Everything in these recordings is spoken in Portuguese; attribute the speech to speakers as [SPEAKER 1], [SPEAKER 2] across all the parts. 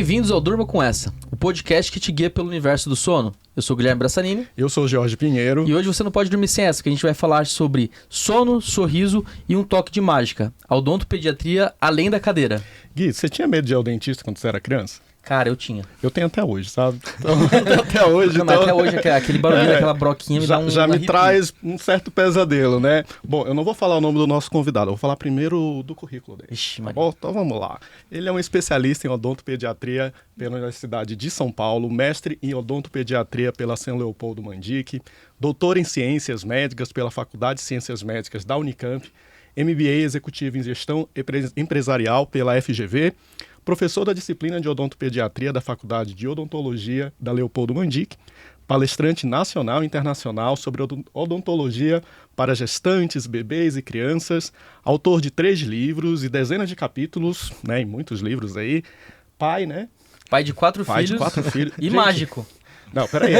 [SPEAKER 1] Bem-vindos ao Durma Com Essa, o podcast que te guia pelo universo do sono. Eu sou o Guilherme Brassanini.
[SPEAKER 2] Eu sou o Jorge Pinheiro.
[SPEAKER 1] E hoje você não pode dormir sem essa, que a gente vai falar sobre sono, sorriso e um toque de mágica. Odontopediatria além da cadeira.
[SPEAKER 2] Gui, você tinha medo de ir ao dentista quando você era criança?
[SPEAKER 1] Cara, eu tinha.
[SPEAKER 2] Eu tenho até hoje, sabe? Então, até hoje.
[SPEAKER 1] Não, mas até hoje aquele barulho daquela broquinha me dá um
[SPEAKER 2] Já me
[SPEAKER 1] arrepio.
[SPEAKER 2] traz um certo pesadelo, né? Bom, eu não vou falar o nome do nosso convidado, eu vou falar primeiro do currículo dele.
[SPEAKER 1] Ixi,
[SPEAKER 2] tá
[SPEAKER 1] Maria.
[SPEAKER 2] bom? Então vamos lá. Ele é um especialista em odontopediatria pela Universidade de São Paulo, mestre em odontopediatria pela São Leopoldo Mandic, doutor em ciências médicas pela Faculdade de Ciências Médicas da Unicamp, MBA executivo em gestão empresarial pela FGV, professor da disciplina de odontopediatria da Faculdade de Odontologia da Leopoldo Mandic, palestrante nacional e internacional sobre odontologia para gestantes, bebês e crianças, autor de 3 livros e dezenas de capítulos, né, em muitos livros aí, pai, né?
[SPEAKER 1] Pai de 4
[SPEAKER 2] Pai
[SPEAKER 1] filhos.
[SPEAKER 2] de 4 filhos.
[SPEAKER 1] E
[SPEAKER 2] Gente,
[SPEAKER 1] mágico.
[SPEAKER 2] Não, peraí,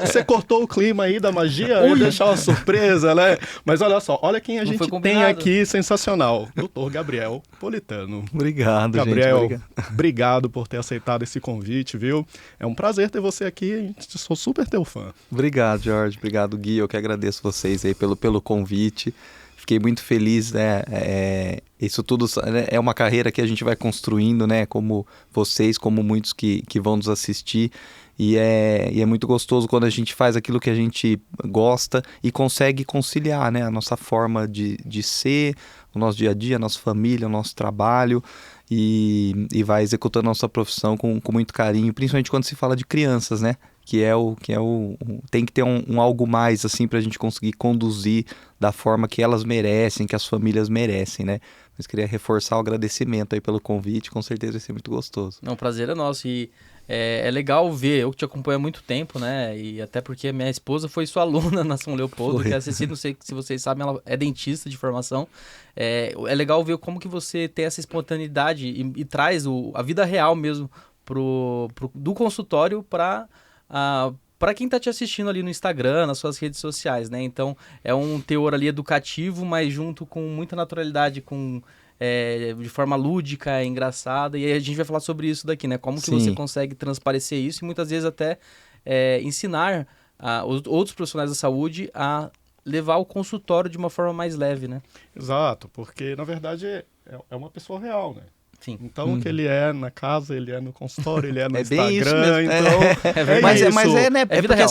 [SPEAKER 2] você cortou o clima aí da magia, ia deixar uma surpresa, né? Mas olha só, olha quem a
[SPEAKER 1] Não foi
[SPEAKER 2] gente tem
[SPEAKER 1] combinado.
[SPEAKER 2] aqui, sensacional. Doutor Gabriel Politano.
[SPEAKER 3] Obrigado,
[SPEAKER 2] Gabriel,
[SPEAKER 3] gente.
[SPEAKER 2] obrigado por ter aceitado esse convite, viu? É um prazer ter você aqui, sou super teu fã.
[SPEAKER 3] Obrigado, Jorge. Obrigado, Gui. Eu que agradeço vocês aí pelo convite. Fiquei muito feliz, né? Isso tudo é uma carreira que a gente vai construindo, né? Como vocês, como muitos que vão nos assistir. E é muito gostoso quando a gente faz aquilo que a gente gosta e consegue conciliar, né? A nossa forma de ser, o nosso dia a dia, a nossa família, o nosso trabalho e vai executando a nossa profissão com muito carinho, principalmente quando se fala de crianças, né? Tem que ter um algo mais assim para a gente conseguir conduzir da forma que elas merecem, que as famílias merecem, né? Mas queria reforçar o agradecimento aí pelo convite, com certeza vai ser muito gostoso.
[SPEAKER 1] Não, o prazer é nosso e é legal ver, eu que te acompanho há muito tempo, né, e até porque minha esposa foi sua aluna na São Leopoldo, que a Ceci, não sei se vocês sabem, ela é dentista de formação, é legal ver como que você tem essa espontaneidade e traz a vida real mesmo do consultório para quem está te assistindo ali no Instagram, nas suas redes sociais, né, então é um teor ali educativo, mas junto com muita naturalidade, de forma lúdica, engraçada, e aí a gente vai falar sobre isso daqui, né? Como que
[SPEAKER 3] Sim.
[SPEAKER 1] você consegue transparecer isso e muitas vezes até ensinar os outros profissionais da saúde a levar o consultório de uma forma mais leve, né?
[SPEAKER 2] Exato, porque na verdade é uma pessoa real, né?
[SPEAKER 1] Sim.
[SPEAKER 2] Então, o que ele é na casa, ele é no consultório, ele é no
[SPEAKER 3] É bem isso
[SPEAKER 2] Instagram,
[SPEAKER 3] mesmo.
[SPEAKER 2] então...
[SPEAKER 1] verdade.
[SPEAKER 3] Mas
[SPEAKER 2] isso.
[SPEAKER 3] né?
[SPEAKER 1] É vida real.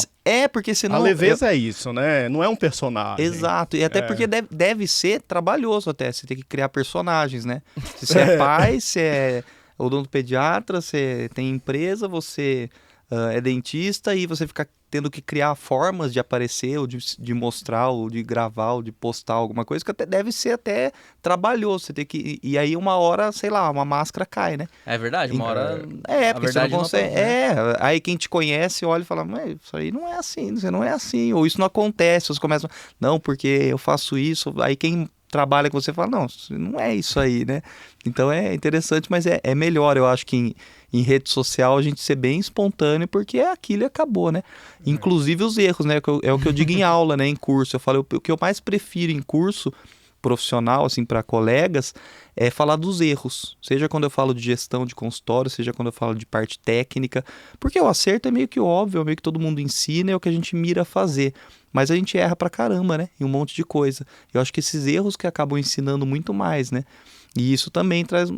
[SPEAKER 3] Porque senão...
[SPEAKER 2] A leveza é isso, né? Não é um personagem.
[SPEAKER 3] Exato, e até porque deve ser trabalhoso até, você tem que criar personagens, né? Se você é pai, você é odontopediatra, você tem empresa, você é dentista e você fica tendo que criar formas de aparecer, ou de mostrar, ou de gravar, ou de postar alguma coisa, que até deve ser até trabalhoso, você tem que... E aí uma hora, sei lá, uma máscara cai, né?
[SPEAKER 1] É verdade, uma hora a
[SPEAKER 3] Porque você
[SPEAKER 1] verdade
[SPEAKER 3] não consegue.
[SPEAKER 1] aparece, né?
[SPEAKER 3] Aí quem te conhece olha e fala, mas isso aí não é assim, você não é assim, ou isso não acontece, você começa, não, porque eu faço isso, aí quem trabalha com você fala, não é isso aí, né? Então é interessante, mas é melhor, eu acho que em rede social a gente ser bem espontâneo, porque é aquilo e acabou, né? Inclusive os erros, né? É o que eu digo em aula, né? Em curso, eu falo, o que eu mais prefiro em curso profissional, assim, para colegas, é falar dos erros. Seja quando eu falo de gestão de consultório, seja quando eu falo de parte técnica, porque o acerto é meio que óbvio, é meio que todo mundo ensina, é o que a gente mira a fazer. Mas a gente erra pra caramba, né? Em um monte de coisa. Eu acho que esses erros que acabam ensinando muito mais, né? E isso também traz...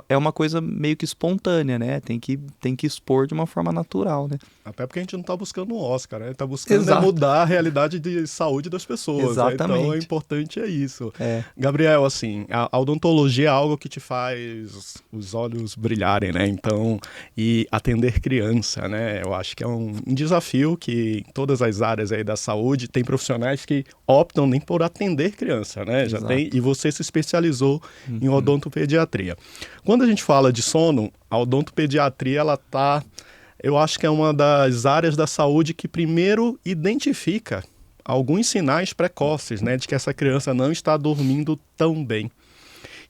[SPEAKER 3] É uma coisa meio que espontânea, né? Tem que expor de uma forma natural, né?
[SPEAKER 2] Até porque a gente não está buscando um Oscar, né? Está buscando
[SPEAKER 3] Exato.
[SPEAKER 2] mudar a realidade de saúde das pessoas.
[SPEAKER 3] Exatamente.
[SPEAKER 2] Né? Então, é importante isso.
[SPEAKER 3] É.
[SPEAKER 2] Gabriel, assim, a odontologia é algo que te faz os olhos brilharem, né? Então, e atender criança, né? Eu acho que é um desafio que em todas as áreas aí da saúde tem profissionais que optam nem por atender criança, né? Já
[SPEAKER 3] Exato.
[SPEAKER 2] tem, e você se especializou em odontopediatria. Quando a gente fala de sono, a odontopediatria, ela tá... Eu acho que é uma das áreas da saúde que primeiro identifica alguns sinais precoces, né, de que essa criança não está dormindo tão bem.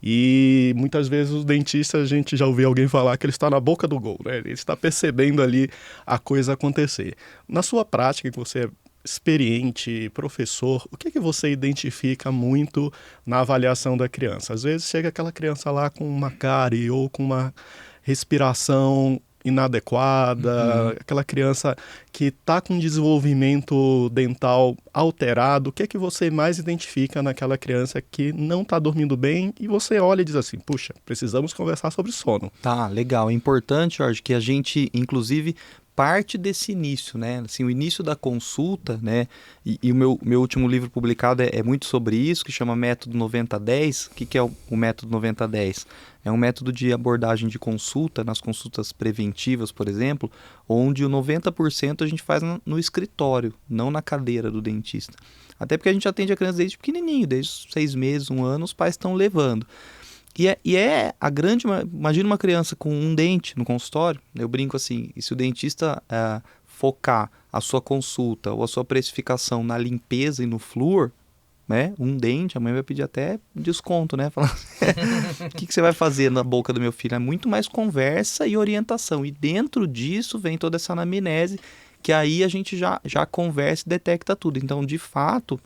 [SPEAKER 2] E muitas vezes o dentista, a gente já ouviu alguém falar que ele está na boca do gol, né? Ele está percebendo ali a coisa acontecer. Na sua prática, que você é experiente, professor, o que você identifica muito na avaliação da criança? Às vezes chega aquela criança lá com uma cárie ou com uma respiração inadequada, aquela criança que está com desenvolvimento dental alterado, o que é que você mais identifica naquela criança que não está dormindo bem e você olha e diz assim, puxa, precisamos conversar sobre sono.
[SPEAKER 3] Tá, legal. É importante, Jorge, que a gente, inclusive, parte desse início, né? Assim, o início da consulta, né? E o meu último livro publicado é muito sobre isso, que chama Método 90-10. O que é o método 90-10? É um método de abordagem de consulta, nas consultas preventivas, por exemplo, onde o 90% a gente faz no escritório, não na cadeira do dentista. Até porque a gente atende a criança desde pequenininho, desde os 6 meses, 1 ano, os pais estão levando. E é a grande... Imagina uma criança com um dente no consultório, eu brinco assim, e se o dentista focar a sua consulta ou a sua precificação na limpeza e no flúor, né, um dente, a mãe vai pedir até desconto, né? Falar, o que você vai fazer na boca do meu filho? É muito mais conversa e orientação. E dentro disso vem toda essa anamnese, que aí a gente já conversa e detecta tudo. Então, de fato,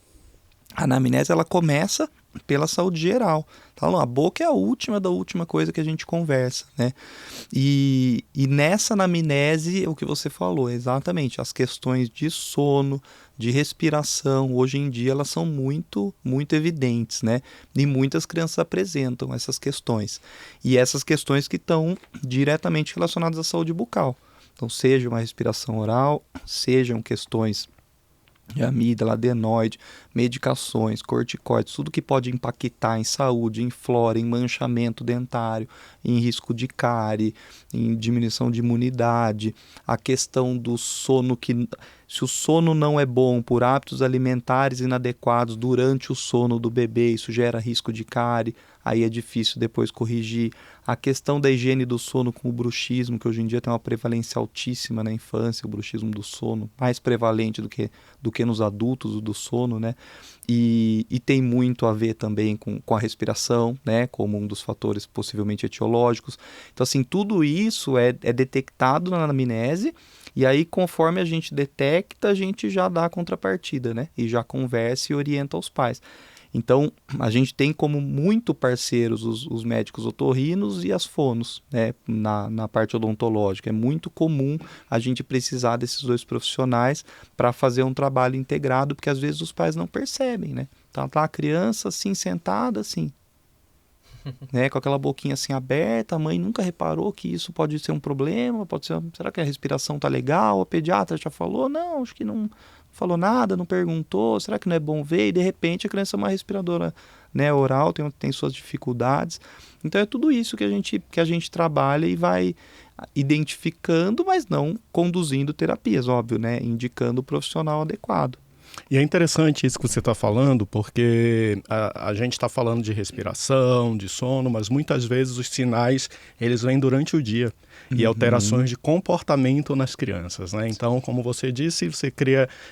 [SPEAKER 3] a anamnese ela começa pela saúde geral. Então, a boca é a última da última coisa que a gente conversa, né? E nessa anamnese, o que você falou, exatamente, as questões de sono, de respiração, hoje em dia elas são muito, muito evidentes, né? E muitas crianças apresentam essas questões. E essas questões que estão diretamente relacionadas à saúde bucal. Então, seja uma respiração oral, sejam questões de amígdala, adenoide, medicações, corticoides, tudo que pode impactar em saúde, em flora, em manchamento dentário, em risco de cárie, em diminuição de imunidade, a questão do sono, que se o sono não é bom por hábitos alimentares inadequados durante o sono do bebê, isso gera risco de cárie, aí é difícil depois corrigir. A questão da higiene do sono com o bruxismo, que hoje em dia tem uma prevalência altíssima na infância, o bruxismo do sono, mais prevalente do que nos adultos, o do sono, né? E tem muito a ver também com a respiração, né? Como um dos fatores possivelmente etiológicos. Então, assim, tudo isso é detectado na anamnese, e aí, conforme a gente detecta, a gente já dá a contrapartida, né? E já conversa e orienta os pais. Então, a gente tem como muito parceiros os médicos otorrinos e as fonos, né, na parte odontológica. É muito comum a gente precisar desses dois profissionais para fazer um trabalho integrado, porque às vezes os pais não percebem, né? Tá a criança assim, sentada assim, né, com aquela boquinha assim aberta, a mãe nunca reparou que isso pode ser um problema, pode ser, será que a respiração tá legal? O pediatra já falou? Não, acho que não falou nada, não perguntou, será que não é bom ver? E de repente a criança é uma respiradora, né, oral, tem suas dificuldades. Então é tudo isso que a gente trabalha e vai identificando, mas não conduzindo terapias, óbvio, né, indicando o profissional adequado.
[SPEAKER 2] E é interessante isso que você está falando, porque a gente está falando de respiração, de sono, mas muitas vezes os sinais eles vêm durante o dia. E alterações de comportamento nas crianças, né? Então, como você disse, você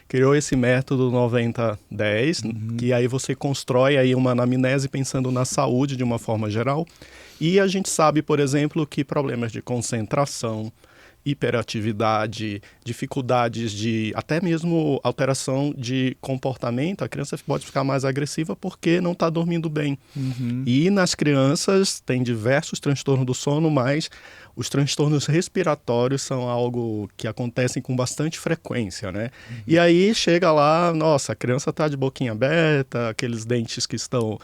[SPEAKER 2] criou esse método 90-10, que aí você constrói aí uma anamnese pensando na saúde de uma forma geral. E a gente sabe, por exemplo, que problemas de concentração, hiperatividade, dificuldades de até mesmo alteração de comportamento, a criança pode ficar mais agressiva porque não está dormindo bem. E nas crianças tem diversos transtornos do sono, mas os transtornos respiratórios são algo que acontecem com bastante frequência, né? E aí chega lá, nossa, a criança está de boquinha aberta, aqueles dentes que estão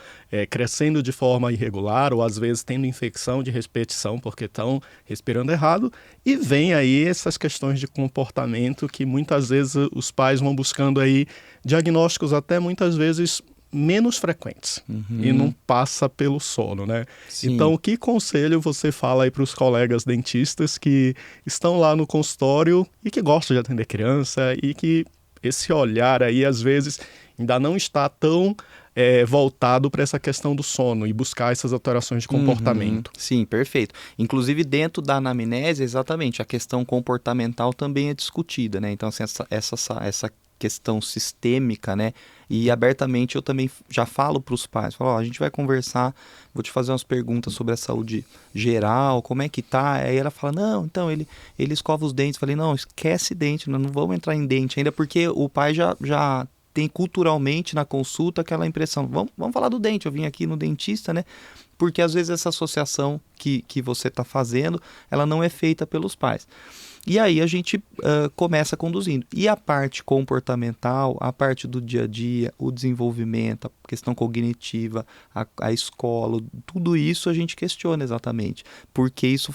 [SPEAKER 2] crescendo de forma irregular, ou às vezes tendo infecção de repetição porque estão respirando errado, e vem aí essas questões de comportamento que muitas vezes os pais vão buscando aí diagnósticos até muitas vezes menos frequentes e não passa pelo sono, né?
[SPEAKER 3] Sim.
[SPEAKER 2] Então, que conselho você fala aí para os colegas dentistas que estão lá no consultório e que gostam de atender criança e que esse olhar aí, às vezes, ainda não está tão voltado para essa questão do sono e buscar essas alterações de comportamento?
[SPEAKER 3] Sim, perfeito. Inclusive, dentro da anamnese, exatamente, a questão comportamental também é discutida, né? Então, assim, essa questão sistêmica, né? E abertamente eu também já falo para os pais, falo, a gente vai conversar, vou te fazer umas perguntas sobre a saúde geral, como é que tá? Aí ela fala, não, então ele escova os dentes. Falei, não, esquece dente, não vamos entrar em dente ainda, porque o pai já tem culturalmente na consulta aquela impressão, vamos falar do dente, eu vim aqui no dentista, né? porque às vezes essa associação que você está fazendo, ela não é feita pelos pais. E aí a gente começa conduzindo. E a parte comportamental, a parte do dia a dia, o desenvolvimento, a questão cognitiva, a escola, tudo isso a gente questiona exatamente. Porque isso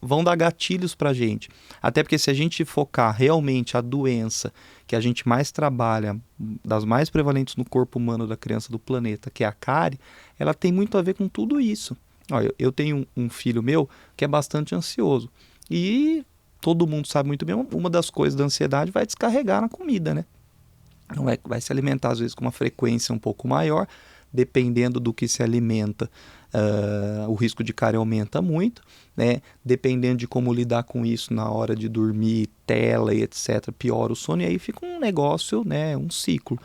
[SPEAKER 3] vão dar gatilhos para a gente. Até porque se a gente focar realmente a doença que a gente mais trabalha, das mais prevalentes no corpo humano da criança do planeta, que é a cárie, ela tem muito a ver com tudo isso. Olha, eu tenho um filho meu que é bastante ansioso. E todo mundo sabe muito bem, uma das coisas da ansiedade vai descarregar na comida, né? Não vai se alimentar, às vezes, com uma frequência um pouco maior, dependendo do que se alimenta, o risco de cárie aumenta muito, né? Dependendo de como lidar com isso na hora de dormir, tela e etc., piora o sono, e aí fica um negócio, né? Um ciclo.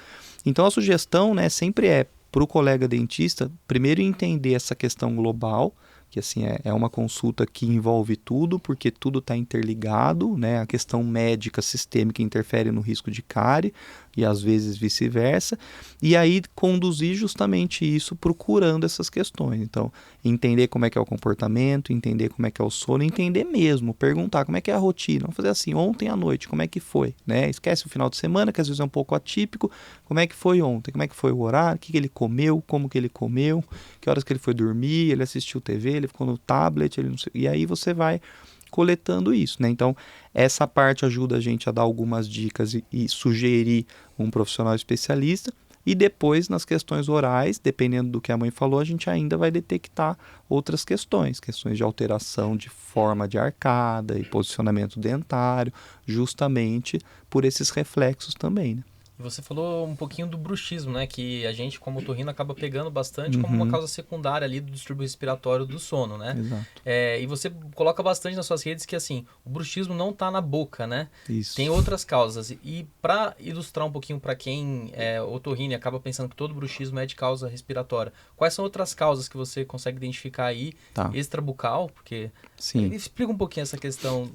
[SPEAKER 3] Então, a sugestão, né, sempre é para o colega dentista, primeiro entender essa questão global, que assim é uma consulta que envolve tudo, porque tudo está interligado, né? A questão médica sistêmica interfere no risco de cárie e às vezes vice-versa, e aí conduzir justamente isso procurando essas questões. Então, entender como é que é o comportamento, entender como é que é o sono, entender mesmo, perguntar como é que é a rotina. Vamos fazer assim, ontem à noite, como é que foi? Né? Esquece o final de semana, que às vezes é um pouco atípico, como é que foi ontem, como é que foi o horário, o que ele comeu, como que ele comeu, que horas que ele foi dormir, ele assistiu TV, ele ficou no tablet, ele não sei, e aí você vai coletando isso, né? Então, essa parte ajuda a gente a dar algumas dicas e sugerir um profissional especialista, e depois, nas questões orais, dependendo do que a mãe falou, a gente ainda vai detectar outras questões de alteração de forma de arcada e posicionamento dentário, justamente por esses reflexos também, né?
[SPEAKER 1] E você falou um pouquinho do bruxismo, né? Que a gente, como otorrino, acaba pegando bastante como uma causa secundária ali do distúrbio respiratório do sono, né?
[SPEAKER 3] Exato.
[SPEAKER 1] E você coloca bastante nas suas redes que, assim, o bruxismo não está na boca, né?
[SPEAKER 3] Isso.
[SPEAKER 1] Tem outras causas. E para ilustrar um pouquinho para quem é otorrino e acaba pensando que todo bruxismo é de causa respiratória, quais são outras causas que você consegue identificar aí, extrabucal? Porque...
[SPEAKER 3] Sim.
[SPEAKER 1] Explica um pouquinho essa questão.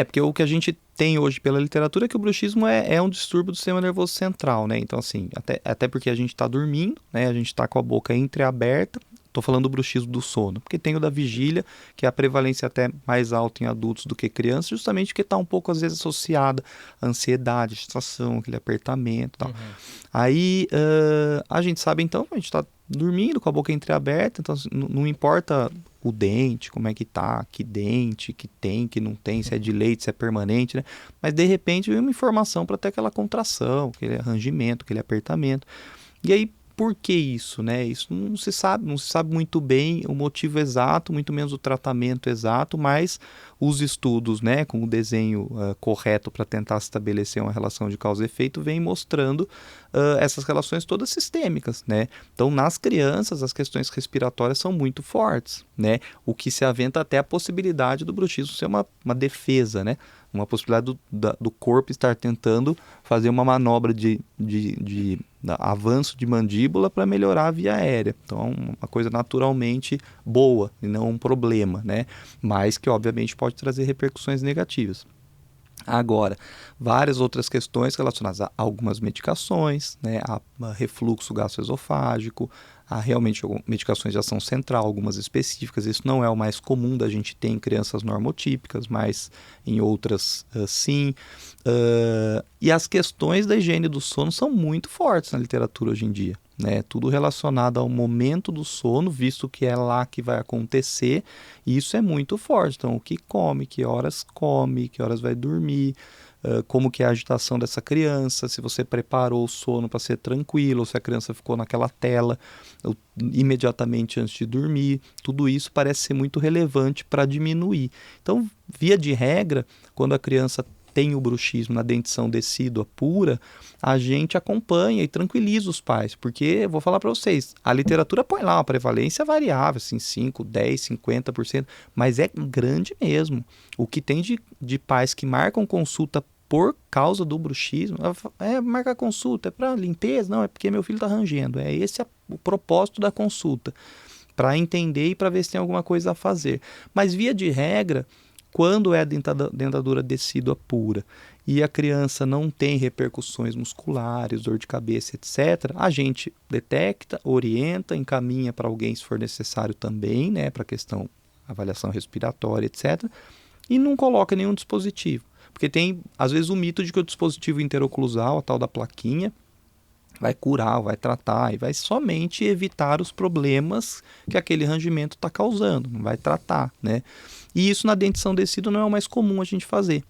[SPEAKER 3] Porque o que a gente tem hoje pela literatura é que o bruxismo é um distúrbio do sistema nervoso central, né? Então, assim, até porque a gente está dormindo, né? A gente está com a boca entreaberta. Estou falando do bruxismo do sono, porque tem o da vigília, que é a prevalência até mais alta em adultos do que crianças, justamente porque está um pouco, às vezes, associada à ansiedade, agitação, aquele apertamento e tal. Aí, a gente sabe, então, a gente está dormindo com a boca entreaberta, então não importa o dente, como é que tá, que dente, que tem, que não tem, se é de leite, se é permanente, né? Mas, de repente, vem uma informação para ter aquela contração, aquele arrangimento, aquele apertamento. E aí, por que isso, né? Isso não se sabe muito bem o motivo exato, muito menos o tratamento exato, mas os estudos, né, com o desenho correto para tentar estabelecer uma relação de causa e efeito, vem mostrando essas relações todas sistêmicas, né? Então, nas crianças, as questões respiratórias são muito fortes, né? O que se aventa até a possibilidade do bruxismo ser uma defesa, né? Uma possibilidade do corpo estar tentando fazer uma manobra de avanço de mandíbula para melhorar a via aérea. Então, uma coisa naturalmente boa e não um problema, né? Mas que, obviamente, pode trazer repercussões negativas. Agora, várias outras questões relacionadas a algumas medicações, né, a refluxo gastroesofágico, a realmente medicações de ação central, algumas específicas. Isso não é o mais comum da gente ter em crianças normotípicas, mas em outras sim. E as questões da higiene do sono são muito fortes na literatura hoje em dia, né? Tudo relacionado ao momento do sono, visto que é lá que vai acontecer, e isso é muito forte. Então, o que come, que horas vai dormir, como que é a agitação dessa criança, se você preparou o sono para ser tranquilo, ou se a criança ficou naquela tela imediatamente antes de dormir, tudo isso parece ser muito relevante para diminuir. Então, via de regra, quando a criança tem o bruxismo na dentição decídua pura, a gente acompanha e tranquiliza os pais, porque, eu vou falar para vocês, a literatura põe lá uma prevalência variável, assim, 5, 10, 50%, mas é grande mesmo. O que tem de pais que marcam consulta por causa do bruxismo, marcar consulta, é para limpeza? Não, é porque meu filho está rangendo. Esse é o propósito da consulta, para entender e para ver se tem alguma coisa a fazer. Mas, via de regra, Quando é dentadura decídua pura e a criança não tem repercussões musculares, dor de cabeça, etc., a gente detecta, orienta, encaminha para alguém se for necessário também, né, para a questão avaliação respiratória, etc., e não coloca nenhum dispositivo. Porque tem, às vezes, o mito de que o dispositivo interoclusal, a tal da plaquinha, vai curar, vai tratar e vai somente evitar os problemas que aquele rangimento está causando, não vai tratar, né? E isso na dentição decídua não é o mais comum a gente fazer.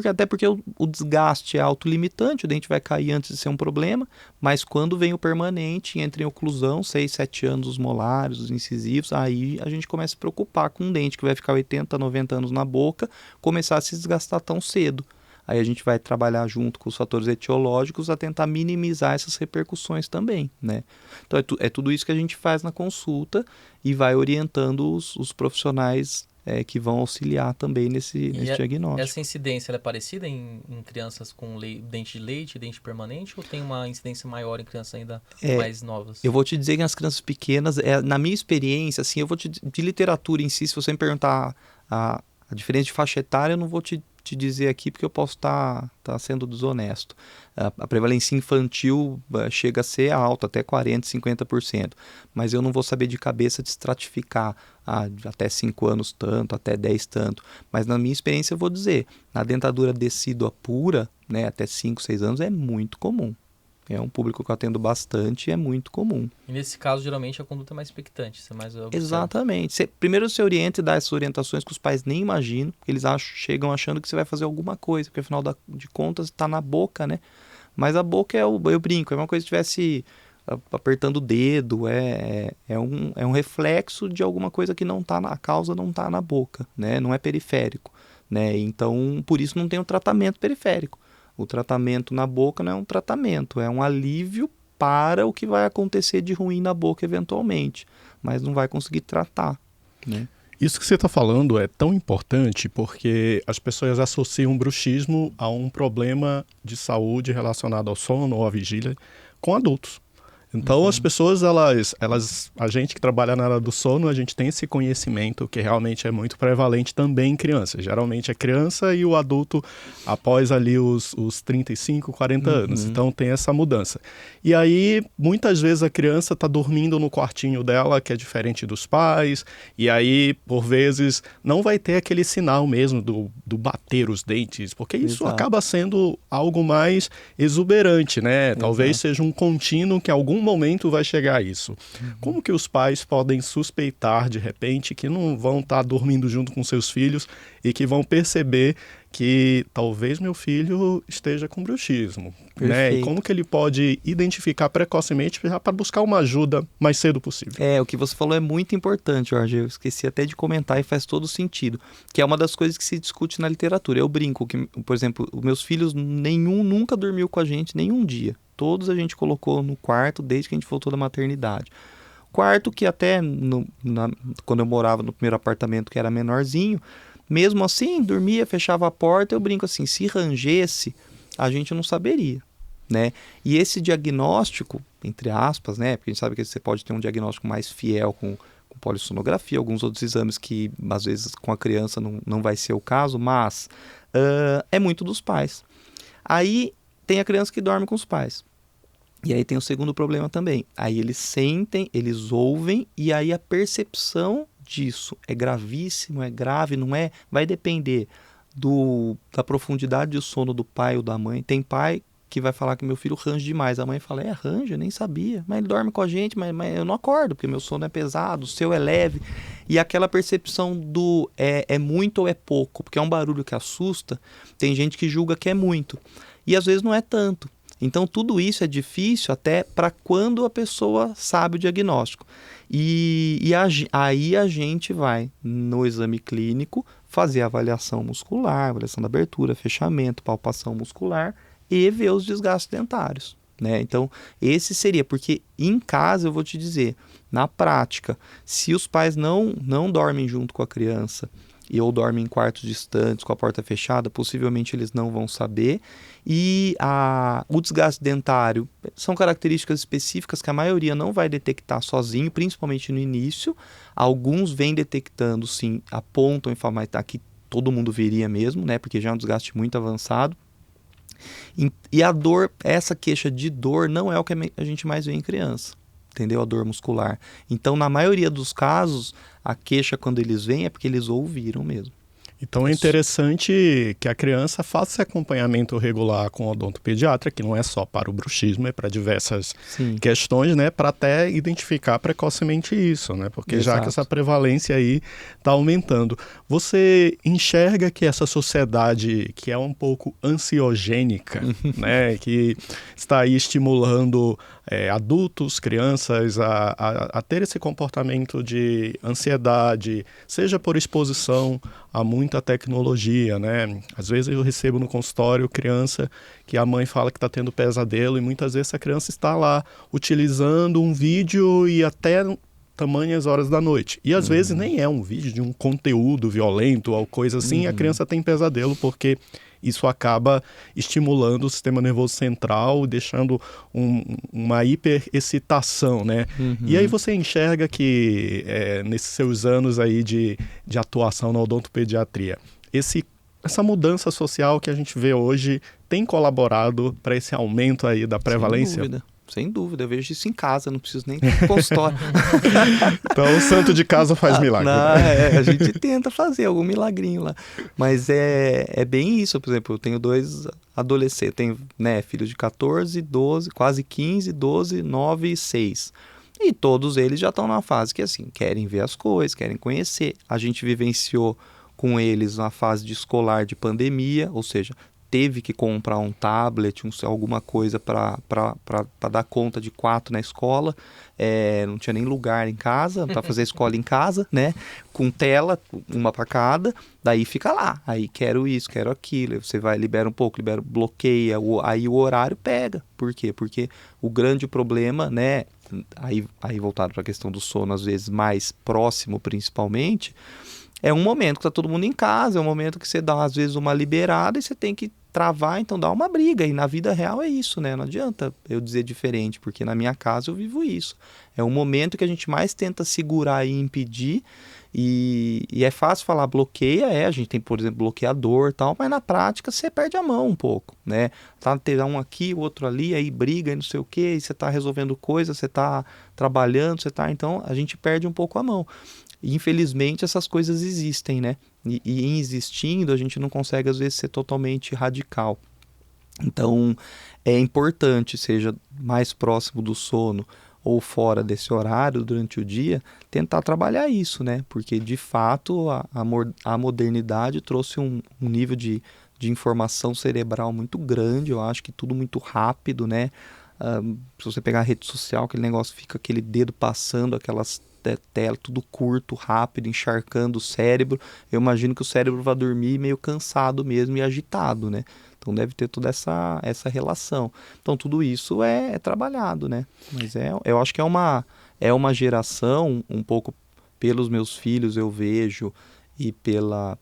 [SPEAKER 3] Até porque o desgaste é autolimitante, o dente vai cair antes de ser um problema, mas quando vem o permanente, entra em oclusão, 6, 7 anos os molares, os incisivos, aí a gente começa a se preocupar com um dente que vai ficar 80, 90 anos na boca, começar a se desgastar tão cedo. Aí a gente vai trabalhar junto com os fatores etiológicos a tentar minimizar essas repercussões também, né? Então é tudo isso que a gente faz na consulta e vai orientando os profissionais que vão auxiliar também nesse diagnóstico.
[SPEAKER 1] Essa incidência ela é parecida em crianças com dente de leite, dente permanente, ou tem uma incidência maior em crianças ainda mais novas?
[SPEAKER 3] Eu vou te dizer que nas crianças pequenas, na minha experiência, assim, eu vou de literatura em si, se você me perguntar a diferença de faixa etária, eu não vou te dizer aqui porque eu posso estar sendo desonesto. A prevalência infantil chega a ser alta, até 40%, 50%, mas eu não vou saber de cabeça de estratificar até 5 anos tanto, até 10 tanto, mas na minha experiência eu vou dizer, na dentadura decídua pura, né, até 5, 6 anos é muito comum. É um público que eu atendo bastante e é muito comum.
[SPEAKER 1] E nesse caso, geralmente, a conduta é mais expectante. Você mais observa.
[SPEAKER 3] Exatamente. Primeiro você orienta e dá essas orientações que os pais nem imaginam, porque eles chegam achando que você vai fazer alguma coisa, porque afinal de contas está na boca, né? Mas a boca eu brinco, é uma coisa que estivesse apertando o dedo, é um reflexo de alguma coisa que não está a causa não está na boca, né? Não é periférico, né? Então, por isso não tem um tratamento periférico. O tratamento na boca não é um tratamento, é um alívio para o que vai acontecer de ruim na boca eventualmente, mas não vai conseguir tratar, né?
[SPEAKER 2] Isso que você está falando é tão importante porque as pessoas associam bruxismo a um problema de saúde relacionado ao sono ou à vigília com adultos. Então as pessoas, a gente que trabalha na área do sono, a gente tem esse conhecimento que realmente é muito prevalente também em crianças. Geralmente é criança e o adulto após ali os 35, 40 anos. Então tem essa mudança. E aí, muitas vezes a criança está dormindo no quartinho dela, que é diferente dos pais, e aí, por vezes, não vai ter aquele sinal mesmo do bater os dentes, porque isso acaba sendo algo mais exuberante, né? Talvez seja um contínuo que algum momento vai chegar a isso. Como que os pais podem suspeitar, de repente, que não vão estar dormindo junto com seus filhos e que vão perceber que talvez meu filho esteja com bruxismo, né? E como que ele pode identificar precocemente já para buscar uma ajuda mais cedo possível?
[SPEAKER 3] O que você falou é muito importante, Jorge. Eu esqueci até de comentar e faz todo sentido, que é uma das coisas que se discute na literatura. Eu brinco que, por exemplo, os meus filhos, nenhum nunca dormiu com a gente, nenhum dia. Todos a gente colocou no quarto desde que a gente voltou da maternidade. Quarto que até quando eu morava no primeiro apartamento, que era menorzinho, mesmo assim, dormia, fechava a porta, eu brinco assim, se rangesse, a gente não saberia, né? E esse diagnóstico, entre aspas, né? Porque a gente sabe que você pode ter um diagnóstico mais fiel com polissonografia, alguns outros exames que, às vezes, com a criança não vai ser o caso, mas é muito dos pais. Aí, tem a criança que dorme com os pais. E aí tem o segundo problema também. Aí eles sentem, eles ouvem, e aí a percepção disso é gravíssimo, é grave, não é? Vai depender da profundidade do sono do pai ou da mãe. Tem pai que vai falar que meu filho range demais. A mãe fala, range, eu nem sabia. Mas ele dorme com a gente, mas eu não acordo, porque meu sono é pesado, o seu é leve. E aquela percepção do é muito ou é pouco, porque é um barulho que assusta. Tem gente que julga que é muito. E às vezes não é tanto. Então tudo isso é difícil até para quando a pessoa sabe o diagnóstico. Aí a gente vai no exame clínico fazer a avaliação muscular, avaliação da abertura, fechamento, palpação muscular e ver os desgastes dentários, né? Então esse seria, porque em casa eu vou te dizer, na prática, se os pais não dormem junto com a criança ou dormem em quartos distantes, com a porta fechada, possivelmente eles não vão saber. E o desgaste dentário são características específicas que a maioria não vai detectar sozinho, principalmente no início. Alguns vêm detectando, sim, apontam e falam, mas aqui todo mundo veria mesmo, né? Porque já é um desgaste muito avançado. E a dor, essa queixa de dor não é o que a gente mais vê em criança, entendeu? A dor muscular. Então, na maioria dos casos, a queixa quando eles vêm é porque eles ouviram mesmo.
[SPEAKER 2] Então é interessante que a criança faça esse acompanhamento regular com o odontopediatra, que não é só para o bruxismo, é para diversas questões, né? Para até identificar precocemente isso, né? Porque já que essa prevalência aí está aumentando. Você enxerga que essa sociedade que é um pouco ansiogênica, né? Que está aí estimulando adultos, crianças a ter esse comportamento de ansiedade, seja por exposição a muita tecnologia, né? Às vezes eu recebo no consultório criança que a mãe fala que está tendo pesadelo e muitas vezes a criança está lá utilizando um vídeo e até tamanhas horas da noite. E às vezes nem é um vídeo de um conteúdo violento ou coisa assim, e a criança tem pesadelo porque isso acaba estimulando o sistema nervoso central, deixando uma hiperexcitação, né? E aí você enxerga que nesses seus anos aí de atuação na odontopediatria, essa mudança social que a gente vê hoje tem colaborado para esse aumento aí da prevalência?
[SPEAKER 3] Sem dúvida, eu vejo isso em casa, não preciso nem ir consultório.
[SPEAKER 2] Então o santo de casa faz milagre.
[SPEAKER 3] A gente tenta fazer algum milagrinho lá. Mas é bem isso, por exemplo, eu tenho 2 adolescentes, tenho filhos de 14, 12, quase 15, 12, 9 e 6. E todos eles já estão numa fase que assim, querem ver as coisas, querem conhecer. A gente vivenciou com eles na fase de escolar de pandemia, ou seja, teve que comprar um tablet, alguma coisa para dar conta de 4 na escola. Não tinha nem lugar em casa para fazer a escola em casa, né? Com tela, uma para cada, daí fica lá. Aí quero isso, quero aquilo. Você vai, libera um pouco, bloqueia, aí o horário pega. Por quê? Porque o grande problema, né? Aí voltado para a questão do sono, às vezes mais próximo principalmente, é um momento que tá todo mundo em casa, é um momento que você dá, às vezes, uma liberada e você tem que travar, então dá uma briga. E na vida real é isso, né? Não adianta eu dizer diferente, porque na minha casa eu vivo isso. É um momento que a gente mais tenta segurar e impedir. E é fácil falar bloqueia, a gente tem, por exemplo, bloqueador e tal, mas na prática você perde a mão um pouco, né? Ter um aqui, o outro ali, aí briga e não sei o quê, e você tá resolvendo coisas, você tá trabalhando, então a gente perde um pouco a mão. E, infelizmente, essas coisas existem, né? E em existindo, a gente não consegue, às vezes, ser totalmente radical. Então, é importante, seja mais próximo do sono ou fora desse horário, durante o dia, tentar trabalhar isso, né? Porque, de fato, a modernidade trouxe um nível de informação cerebral muito grande. Eu acho que tudo muito rápido, né? Se você pegar a rede social, aquele negócio fica aquele dedo passando, aquelas tela, tudo curto, rápido, encharcando o cérebro. Eu imagino que o cérebro vai dormir meio cansado mesmo e agitado, né? Então deve ter toda essa relação. Então tudo isso é trabalhado, né? Mas eu acho que é uma geração, um pouco pelos meus filhos eu vejo, e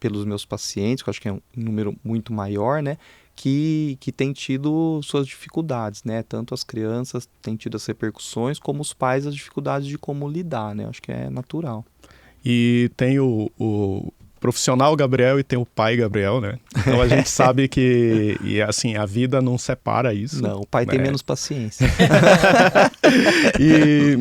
[SPEAKER 3] pelos meus pacientes, que eu acho que é um número muito maior, né? Que tem tido suas dificuldades, né? Tanto as crianças têm tido as repercussões, como os pais as dificuldades de como lidar, né? Acho que é natural.
[SPEAKER 2] E tem o profissional Gabriel e tem o pai Gabriel, né? Então a gente sabe que, e assim, a vida não separa isso.
[SPEAKER 3] Não, o pai tem menos paciência.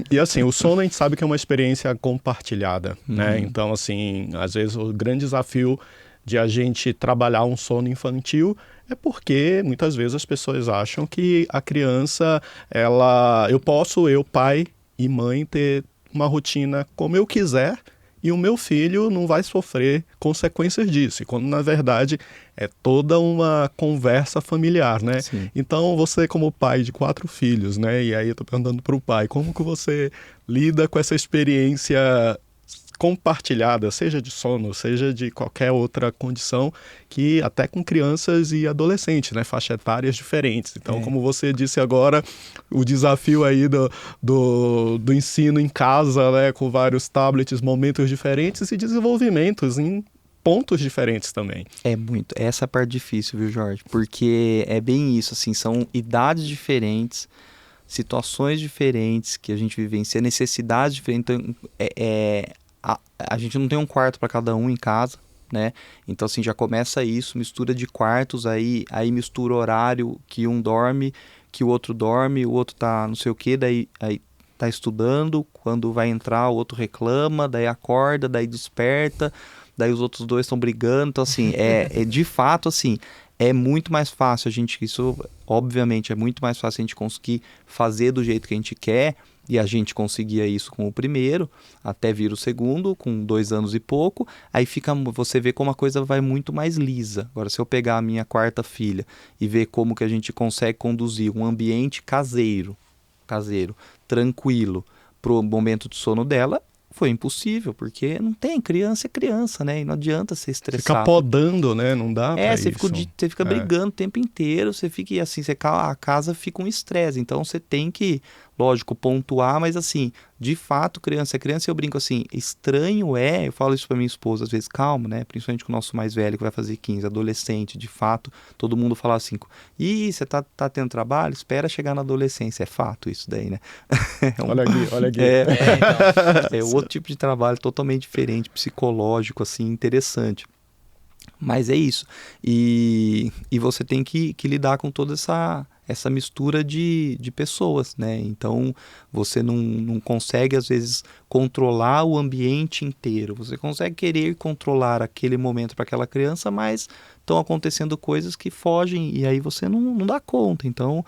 [SPEAKER 2] E assim, o sono a gente sabe que é uma experiência compartilhada, né? Então, assim, às vezes o grande desafio de a gente trabalhar um sono infantil é porque muitas vezes as pessoas acham que a criança, eu, pai e mãe, ter uma rotina como eu quiser e o meu filho não vai sofrer consequências disso. E quando, na verdade, é toda uma conversa familiar, né?
[SPEAKER 3] Sim.
[SPEAKER 2] Então, você como pai de 4 filhos, né? E aí eu tô perguntando para o pai, como que você lida com essa experiência compartilhada, seja de sono, seja de qualquer outra condição, que até com crianças e adolescentes, né, faixa etárias diferentes. Então, como você disse agora, o desafio aí do ensino em casa, né, com vários tablets, momentos diferentes e desenvolvimentos em pontos diferentes também.
[SPEAKER 3] Essa é a parte difícil, viu, Jorge? Porque é bem isso, assim, são idades diferentes, situações diferentes que a gente vivencia, necessidades diferentes. Então, a gente não tem um quarto para cada um em casa, né? Então, assim, já começa isso, mistura de quartos, aí mistura horário que um dorme, que o outro dorme, o outro tá não sei o quê, daí aí tá estudando, quando vai entrar o outro reclama, daí acorda, daí desperta, daí os outros dois estão brigando. Então, assim, de fato, assim, é muito mais fácil isso, obviamente, é muito mais fácil a gente conseguir fazer do jeito que a gente quer, e a gente conseguia isso com o primeiro, até vir o segundo, com 2 anos e pouco, aí você vê como a coisa vai muito mais lisa. Agora, se eu pegar a minha 4ª filha e ver como que a gente consegue conduzir um ambiente caseiro, tranquilo, pro momento de sono dela, foi impossível, porque não tem, criança é criança, né? E não adianta você estressar.
[SPEAKER 2] Fica podando, né? Não dá pra
[SPEAKER 3] você
[SPEAKER 2] isso.
[SPEAKER 3] Você fica brigando o tempo inteiro, você fica, e assim, a casa fica um estresse, então você tem que, lógico, pontuar, mas assim, de fato, criança é criança, eu brinco assim, estranho eu falo isso pra minha esposa, às vezes, calma, né? Principalmente com o nosso mais velho, que vai fazer 15, adolescente, de fato, todo mundo fala assim, você tá tendo trabalho? Espera chegar na adolescência, é fato isso daí, né?
[SPEAKER 2] Olha aqui.
[SPEAKER 3] É outro tipo de trabalho totalmente diferente, psicológico, assim, interessante. Mas é isso. E você tem que lidar com toda essa mistura de pessoas, né? Então, você não consegue, às vezes, controlar o ambiente inteiro. Você consegue querer controlar aquele momento para aquela criança, mas estão acontecendo coisas que fogem e aí você não dá conta. Então,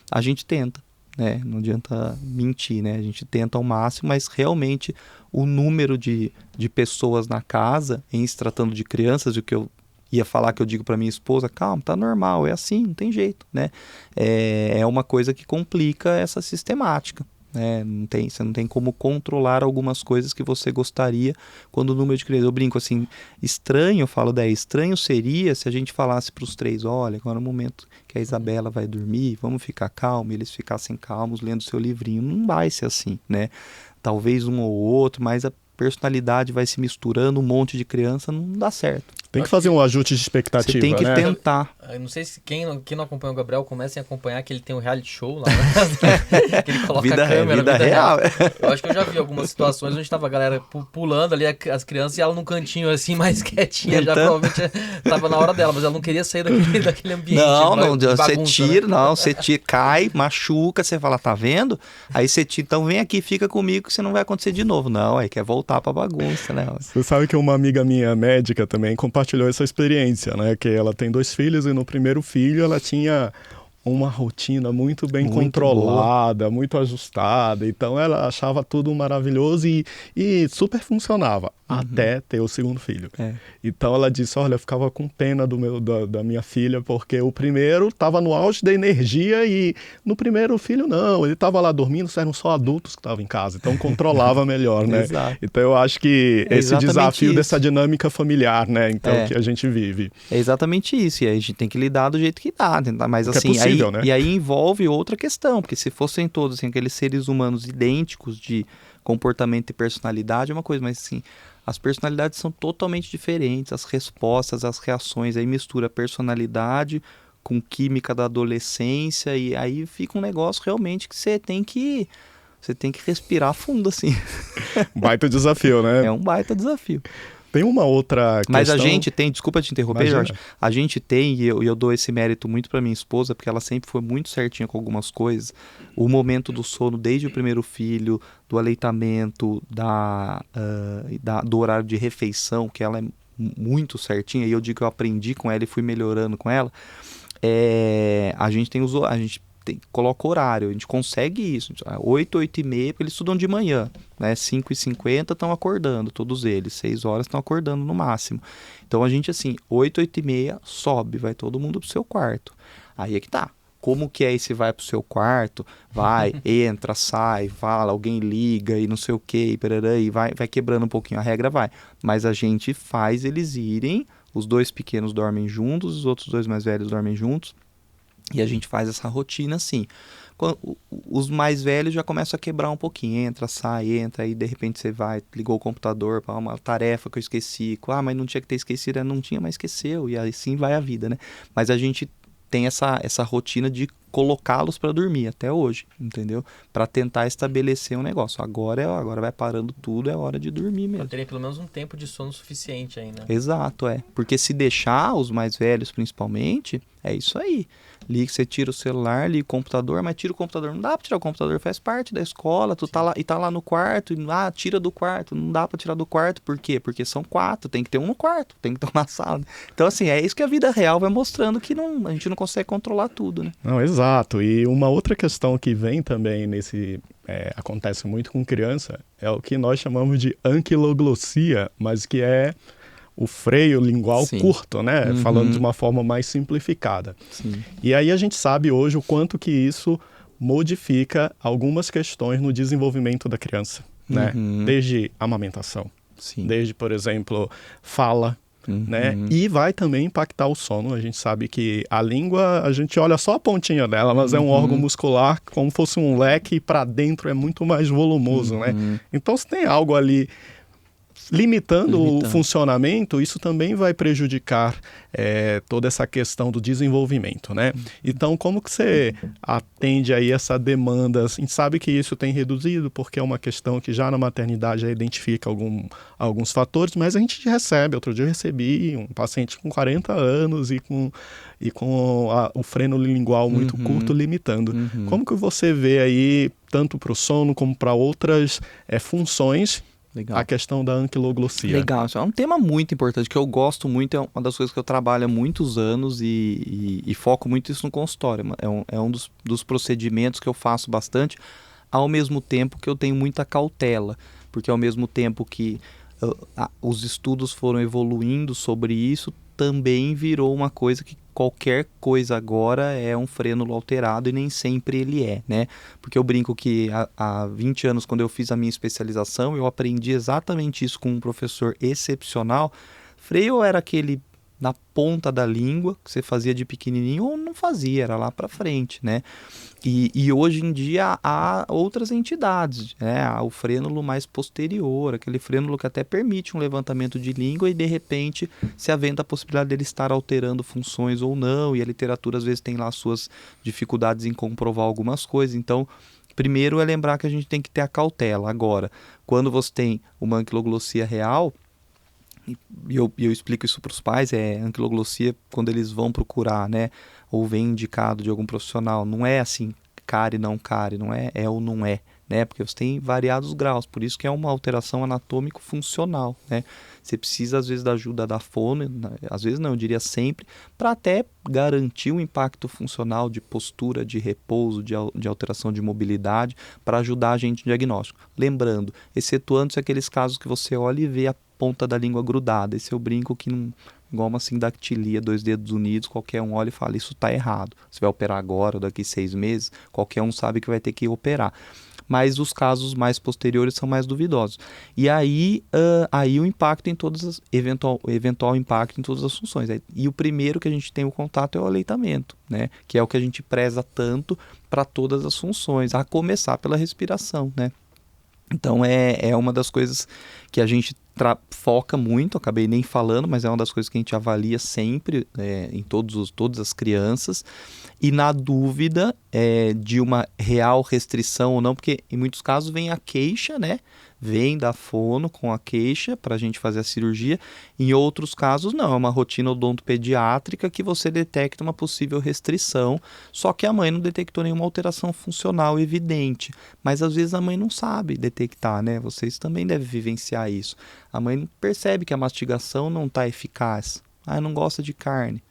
[SPEAKER 3] a gente tenta, né? Não adianta mentir, né? A gente tenta ao máximo, mas realmente o número de pessoas na casa, em se tratando de crianças, o que eu ia falar, que eu digo para minha esposa, calma, tá normal, é assim, não tem jeito, né? É uma coisa que complica essa sistemática, né? Você não tem como controlar algumas coisas que você gostaria quando o número de crianças. Eu brinco assim, estranho, eu falo estranho seria se a gente falasse para os 3, olha, agora é o momento que a Isabela vai dormir, vamos ficar calmos, eles ficassem calmos lendo seu livrinho. Não vai ser assim, né? Talvez um ou outro, mas a personalidade vai se misturando, um monte de criança, não dá certo.
[SPEAKER 2] Tem que fazer um ajuste de expectativa,
[SPEAKER 3] você tem que
[SPEAKER 2] né?
[SPEAKER 3] tentar.
[SPEAKER 1] Eu não sei se quem não acompanha o Gabriel comecem a acompanhar, que ele tem um reality show lá, né? Que ele coloca a câmera,
[SPEAKER 3] vida real.
[SPEAKER 1] Eu acho que eu já vi algumas situações onde tava a galera pulando ali, as crianças, e ela num cantinho assim, mais quietinha, já provavelmente tava na hora dela, mas ela não queria sair daquele ambiente.
[SPEAKER 3] Você tira, cai, machuca, você fala, tá vendo? Aí você tira, então vem aqui, fica comigo que você não vai acontecer de novo. Não, aí quer voltar pra bagunça, né?
[SPEAKER 2] Você sabe que uma amiga minha médica também compartilhou essa experiência, né? Que ela tem 2 filhos e no primeiro filho ela tinha uma rotina muito bem controlada, muito ajustada. Então ela achava tudo maravilhoso e super funcionava até ter o segundo filho. Então ela disse, olha, eu ficava com pena da minha filha, porque o primeiro estava no auge da energia e no primeiro filho não, ele estava lá dormindo, eram só adultos que estavam em casa, então controlava melhor, né?
[SPEAKER 3] Exato.
[SPEAKER 2] Então eu acho que esse desafio dessa dinâmica familiar, né? Então que a gente vive.
[SPEAKER 3] É exatamente isso, e aí a gente tem que lidar do jeito que dá, mas
[SPEAKER 2] porque
[SPEAKER 3] assim,
[SPEAKER 2] é possível, né?
[SPEAKER 3] E aí envolve outra questão, porque se fossem todos assim, aqueles seres humanos idênticos de comportamento e personalidade, é uma coisa, mas assim, as personalidades são totalmente diferentes, as respostas, as reações, aí mistura personalidade com química da adolescência, e aí fica um negócio realmente que você tem que respirar fundo, assim.
[SPEAKER 2] Baita desafio, né?
[SPEAKER 3] É um baita desafio.
[SPEAKER 2] Tem uma outra questão...
[SPEAKER 3] Mas a gente tem, desculpa te interromper,
[SPEAKER 2] Imagina.
[SPEAKER 3] Jorge, a gente tem, e eu dou esse mérito muito para minha esposa, porque ela sempre foi muito certinha com algumas coisas, o momento do sono desde o primeiro filho, do aleitamento, do horário de refeição, que ela é muito certinha, e eu digo que eu aprendi com ela e fui melhorando com ela, a gente coloca horário, a gente consegue isso, 8, 8h30, porque eles estudam de manhã, né? 5h50 estão acordando, todos eles, 6 horas estão acordando no máximo. Então a gente assim, 8, 8h30 sobe, vai todo mundo pro seu quarto. Aí é que tá. Como que é esse vai pro seu quarto? Vai, entra, sai, fala, alguém liga e não sei o que, e vai quebrando um pouquinho a regra, vai. Mas a gente faz eles irem, os 2 pequenos dormem juntos, os outros 2 mais velhos dormem juntos, e a gente faz essa rotina assim. Os mais velhos já começam a quebrar um pouquinho. Entra, aí de repente você vai, ligou o computador para uma tarefa que eu esqueci. Mas não tinha que ter esquecido. Não tinha, mas esqueceu. E assim vai a vida, né? Mas a gente tem essa rotina de colocá-los para dormir até hoje, entendeu? Para tentar estabelecer um negócio. Agora vai parando tudo, é hora de dormir mesmo.
[SPEAKER 1] Pra terem pelo menos um tempo de sono suficiente aí, né?
[SPEAKER 3] Exato, porque se deixar, os mais velhos principalmente, é isso aí. Liga, você tira o celular, liga o computador, mas tira o computador. Não dá pra tirar o computador, faz parte da escola, tu tá lá, e tá lá no quarto, tira do quarto. Não dá pra tirar do quarto, por quê? Porque são 4, tem que ter um no quarto, tem que ter um na sala. Então, assim, é isso que a vida real vai mostrando, que a gente não consegue controlar tudo, né?
[SPEAKER 2] Não, exato. E uma outra questão que vem também acontece muito com criança, é o que nós chamamos de anquiloglossia, mas que é o freio lingual curto, né? Falando de uma forma mais simplificada.
[SPEAKER 3] Sim.
[SPEAKER 2] E aí a gente sabe hoje o quanto que isso modifica algumas questões no desenvolvimento da criança, né? Desde amamentação, desde, por exemplo, fala, né? E vai também impactar o sono. A gente sabe que a língua, a gente olha só a pontinha dela, mas é um órgão muscular como fosse um leque, e para dentro é muito mais volumoso, né? Então, se tem algo ali limitando o funcionamento, isso também vai prejudicar toda essa questão do desenvolvimento, né? Então, como que você atende aí essa demanda? A gente sabe que isso tem reduzido, porque é uma questão que já na maternidade já identifica alguns fatores, mas a gente recebe. Outro dia eu recebi um paciente com 40 anos e com o freno lingual muito curto, limitando. Como que você vê aí, tanto para o sono como para outras funções,
[SPEAKER 3] Legal.
[SPEAKER 2] a questão da anquiloglossia?
[SPEAKER 3] Legal, isso é um tema muito importante, que eu gosto muito, é uma das coisas que eu trabalho há muitos anos e foco muito isso no consultório. É um dos procedimentos que eu faço bastante, ao mesmo tempo que eu tenho muita cautela, porque ao mesmo tempo que os estudos foram evoluindo sobre isso, também virou uma coisa que qualquer coisa agora é um frênulo alterado, e nem sempre ele é, né? Porque eu brinco que há 20 anos, quando eu fiz a minha especialização, eu aprendi exatamente isso com um professor excepcional. Freio era aquele na ponta da língua, que você fazia de pequenininho ou não fazia, era lá para frente, né? E hoje em dia há outras entidades, né? Há o frênulo mais posterior, aquele frênulo que até permite um levantamento de língua e de repente se aventa a possibilidade dele estar alterando funções ou não, e a literatura às vezes tem lá suas dificuldades em comprovar algumas coisas. Então, primeiro é lembrar que a gente tem que ter a cautela. Agora, quando você tem uma anquiloglossia real, e eu explico isso para os pais, anquiloglossia quando eles vão procurar, né, ou vem indicado de algum profissional, não é assim, cárie, não cárie, não é ou não é, né, porque você tem variados graus, por isso que é uma alteração anatômico-funcional, né, você precisa às vezes da ajuda da fono, às vezes não, eu diria sempre, para até garantir o impacto funcional de postura, de repouso, de alteração de mobilidade, para ajudar a gente no diagnóstico. Lembrando, excetuando-se aqueles casos que você olha e vê a ponta da língua grudada. Esse eu brinco que não, igual uma sindactilia, 2 dedos unidos, qualquer um olha e fala, isso está errado. Você vai operar agora ou daqui 6 meses, qualquer um sabe que vai ter que operar. Mas os casos mais posteriores são mais duvidosos. E aí o impacto em todas as eventual impacto em todas as funções. E o primeiro que a gente tem o contato é o aleitamento, né? Que é o que a gente preza tanto para todas as funções, a começar pela respiração, né? Então é uma das coisas que a gente foca muito, acabei nem falando, mas é uma das coisas que a gente avalia sempre em todas as crianças. E na dúvida de uma real restrição ou não, porque em muitos casos vem a queixa, né? Vem da fono com a queixa para a gente fazer a cirurgia. Em outros casos, não. É uma rotina odontopediátrica que você detecta uma possível restrição, só que a mãe não detectou nenhuma alteração funcional evidente. Mas às vezes a mãe não sabe detectar, né? Vocês também devem vivenciar isso. A mãe percebe que a mastigação não está eficaz. Não gosta de carne.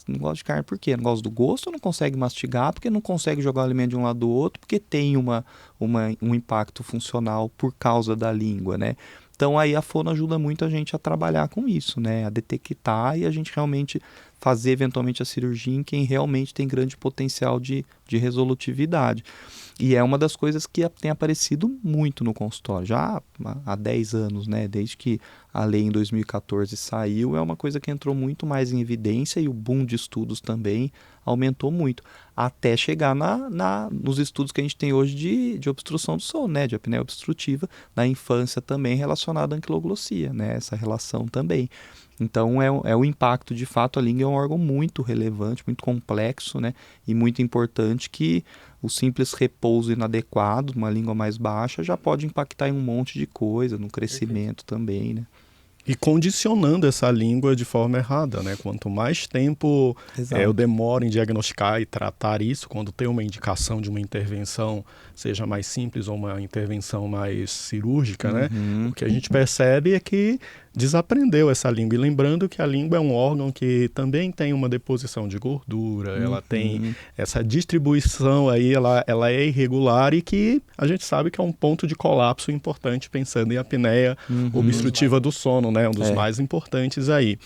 [SPEAKER 3] Não gosta de carne por quê? Não gosta do gosto ou não consegue mastigar porque não consegue jogar o alimento de um lado do outro porque tem um impacto funcional por causa da língua, né? Então aí a fono ajuda muito a gente a trabalhar com isso, né? A detectar e a gente realmente fazer eventualmente a cirurgia em quem realmente tem grande potencial de resolutividade. E é uma das coisas que tem aparecido muito no consultório, já há 10 anos, né? Desde que a lei em 2014 saiu, é uma coisa que entrou muito mais em evidência e o boom de estudos também aumentou muito, até chegar nos estudos que a gente tem hoje de obstrução do sono, né? De apneia obstrutiva, na infância também relacionada à anquiloglossia, né? Essa relação também. Então é o impacto, de fato, a língua é um órgão muito relevante, muito complexo, né? E muito importante, que o simples repouso inadequado, uma língua mais baixa, já pode impactar em um monte de coisa, no crescimento também, né?
[SPEAKER 2] E condicionando essa língua de forma errada, né? Quanto mais tempo eu demoro em diagnosticar e tratar isso, quando tem uma indicação de uma intervenção, seja mais simples ou uma intervenção mais cirúrgica, né? O que a gente percebe é que desaprendeu essa língua. E lembrando que a língua é um órgão que também tem uma deposição de gordura, ela tem essa distribuição aí, ela é irregular, e que a gente sabe que é um ponto de colapso importante, pensando em apneia obstrutiva do sono, né? Um dos mais importantes aí.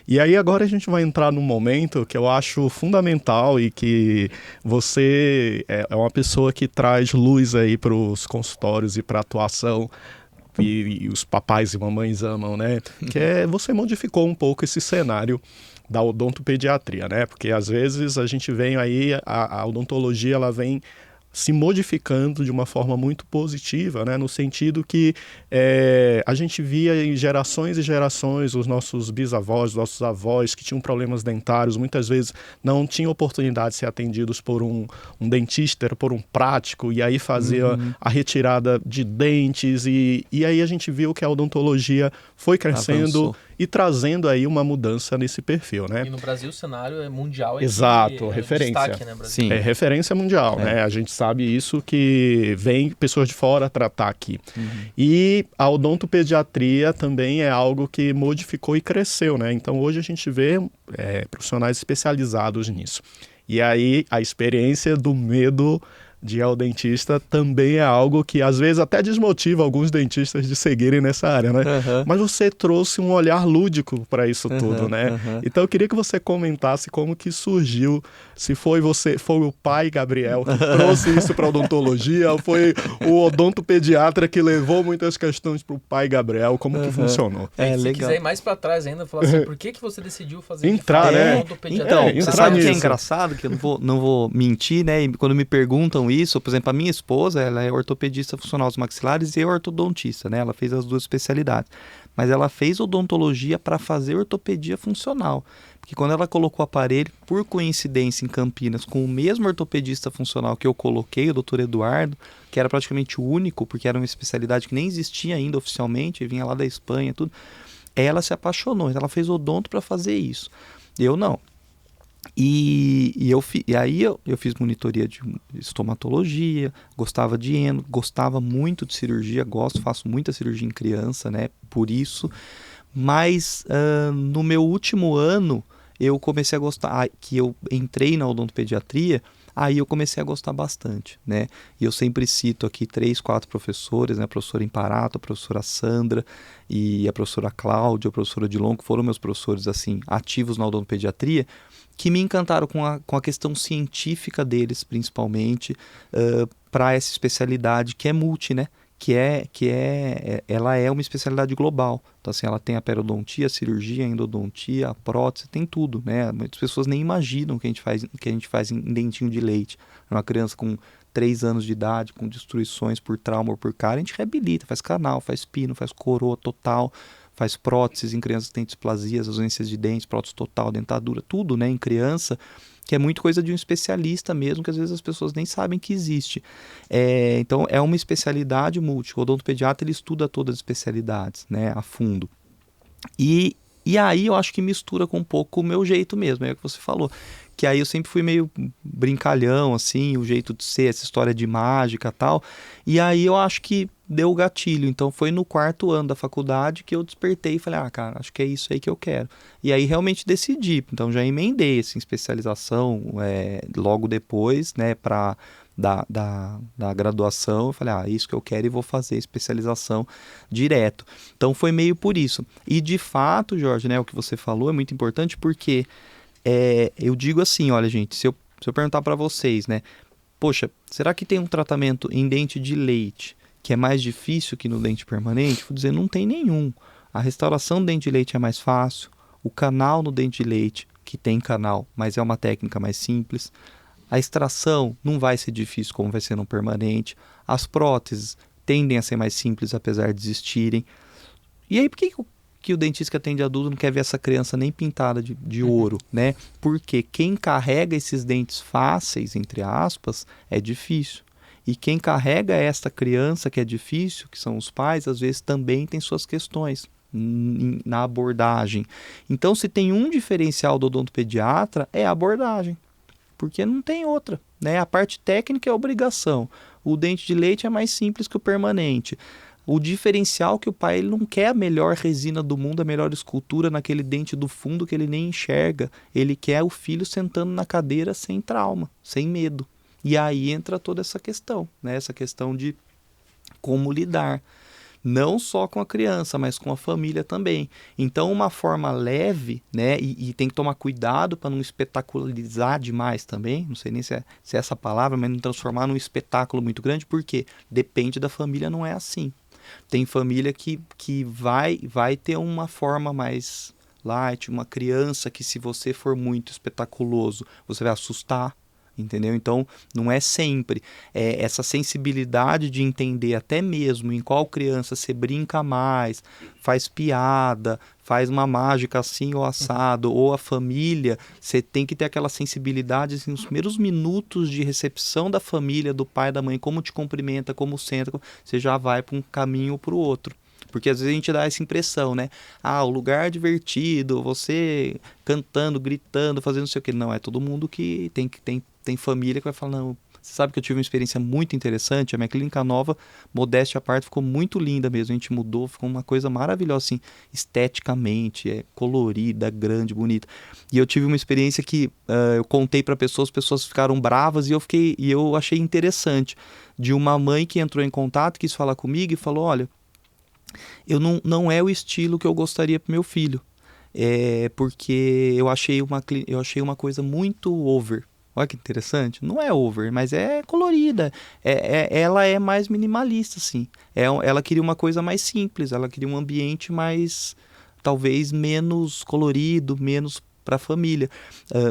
[SPEAKER 2] E aí agora a gente vai entrar num momento que eu acho fundamental e que você é uma pessoa que traz luz aí para os consultórios e para a atuação, e os papais e mamães amam, né? Que você modificou um pouco esse cenário da odontopediatria, né? Porque às vezes a gente vem aí, a odontologia, ela vem se modificando de uma forma muito positiva, né? No sentido que a gente via em gerações e gerações os nossos bisavós, os nossos avós que tinham problemas dentários, muitas vezes não tinham oportunidade de ser atendidos por um dentista, por um prático, e aí fazia a retirada de dentes, e aí a gente viu que a odontologia foi crescendo e trazendo aí uma mudança nesse perfil, né?
[SPEAKER 1] E no Brasil o cenário é mundial.
[SPEAKER 2] Exato, referência.
[SPEAKER 1] Destaque, né, Brasil?
[SPEAKER 3] Sim.
[SPEAKER 2] É referência mundial, né? A gente sabe isso, que vem pessoas de fora tratar aqui. E a odontopediatria também é algo que modificou e cresceu, né? Então hoje a gente vê profissionais especializados nisso. E aí a experiência do medo de ir ao dentista também é algo que às vezes até desmotiva alguns dentistas de seguirem nessa área, né? Mas você trouxe um olhar lúdico para isso tudo, né? Então eu queria que você comentasse como que surgiu, se foi o pai Gabriel que trouxe isso para a odontologia, ou foi o odontopediatra que levou muitas questões para o pai Gabriel, como que funcionou?
[SPEAKER 1] Se
[SPEAKER 3] legal.
[SPEAKER 1] quiser ir mais para trás ainda, falar assim, por que você decidiu fazer
[SPEAKER 2] Entrar, né?
[SPEAKER 1] odontopediatria?
[SPEAKER 3] Então, você sabe o que é
[SPEAKER 2] nisso.
[SPEAKER 3] engraçado? Que eu não vou mentir, né? E quando me perguntam isso, por exemplo, a minha esposa, ela é ortopedista funcional dos maxilares e ortodontista, né? Ela fez as duas especialidades. Mas ela fez odontologia para fazer ortopedia funcional. Porque quando ela colocou o aparelho, por coincidência, em Campinas, com o mesmo ortopedista funcional que eu coloquei, o Dr. Eduardo, que era praticamente o único, porque era uma especialidade que nem existia ainda oficialmente, vinha lá da Espanha, tudo. Ela se apaixonou, então ela fez odonto para fazer isso. Eu não. E aí eu fiz monitoria de estomatologia, gostava de endo, gostava muito de cirurgia, faço muita cirurgia em criança, né, por isso. Mas no meu último ano eu comecei a gostar, que eu entrei na odontopediatria, aí eu comecei a gostar bastante, né? E eu sempre cito aqui 3, 4 professores, né? A professora Imparato, a professora Sandra e a professora Cláudia, a professora Dilon, que foram meus professores assim ativos na odontopediatria, que me encantaram com a questão científica deles, principalmente, para essa especialidade que é multi, né? Ela é uma especialidade global. Então, assim, ela tem a periodontia, a cirurgia, a endodontia, a prótese, tem tudo, né? Muitas pessoas nem imaginam o que a gente faz em dentinho de leite. Uma criança com 3 anos de idade, com destruições por trauma ou por cárie, a gente reabilita, faz canal, faz pino, faz coroa total, faz próteses em crianças que têm displasias, ausências de dentes, prótese total, dentadura, tudo, né, em criança, que é muito coisa de um especialista mesmo, que às vezes as pessoas nem sabem que existe. Então, é uma especialidade multi. O odontopediatra, ele estuda todas as especialidades, né, a fundo. E aí eu acho que mistura com um pouco o meu jeito mesmo, é o que você falou. Que aí eu sempre fui meio brincalhão, assim, o jeito de ser, essa história de mágica e tal. E aí eu acho que deu o gatilho. Então foi no 4º ano da faculdade que eu despertei e falei, cara, acho que é isso aí que eu quero. E aí realmente decidi. Então já emendei essa especialização logo depois, né, da graduação. Eu falei, isso que eu quero e vou fazer especialização direto. Então foi meio por isso. E de fato, Jorge, né, o que você falou é muito importante porque eu digo assim, olha gente, se eu perguntar para vocês, né, poxa, será que tem um tratamento em dente de leite que é mais difícil que no dente permanente? Vou dizer, não tem nenhum. A restauração do dente de leite é mais fácil, o canal no dente de leite, que tem canal, mas é uma técnica mais simples. A extração não vai ser difícil como vai ser no permanente. As próteses tendem a ser mais simples, apesar de existirem. E aí, por que que o dentista que atende adulto não quer ver essa criança nem pintada de ouro, né? Porque quem carrega esses dentes fáceis, entre aspas, é difícil. E quem carrega esta criança que é difícil, que são os pais, às vezes também tem suas questões na abordagem. Então, se tem um diferencial do odontopediatra, é a abordagem, porque não tem outra, né? A parte técnica é obrigação. O dente de leite é mais simples que o permanente. O diferencial que o pai ele não quer a melhor resina do mundo, a melhor escultura naquele dente do fundo que ele nem enxerga. Ele quer o filho sentando na cadeira sem trauma, sem medo. E aí entra toda essa questão, né? Essa questão de como lidar. Não só com a criança, mas com a família também. Então, uma forma leve, né? E tem que tomar cuidado para não espetacularizar demais também. Não sei nem se é essa palavra, mas não transformar num espetáculo muito grande, porque depende da família, não é assim. Tem família que vai ter uma forma mais light, uma criança que, se você for muito espetaculoso, você vai assustar. Entendeu? Então, não é sempre. Essa sensibilidade de entender até mesmo em qual criança você brinca mais, faz piada, faz uma mágica assim ou assado, ou a família, você tem que ter aquela sensibilidade assim, nos primeiros minutos de recepção da família, do pai, da mãe, como te cumprimenta, como senta, você já vai para um caminho ou para o outro. Porque às vezes a gente dá essa impressão, né? Ah, o lugar é divertido, você cantando, gritando, fazendo não sei o quê. Não, é todo mundo que tem família que vai falar, não, você sabe que eu tive uma experiência muito interessante, a minha clínica nova, modéstia à parte, ficou muito linda mesmo, a gente mudou, ficou uma coisa maravilhosa, assim, esteticamente, colorida, grande, bonita. E eu tive uma experiência que eu contei para pessoas, as pessoas ficaram bravas e eu achei interessante, de uma mãe que entrou em contato, quis falar comigo e falou, olha, não é o estilo que eu gostaria para meu filho, porque eu achei uma coisa muito over. Olha que interessante, não é over, mas é colorida, ela é mais minimalista, assim, ela queria uma coisa mais simples, ela queria um ambiente mais, talvez menos colorido, menos para a família,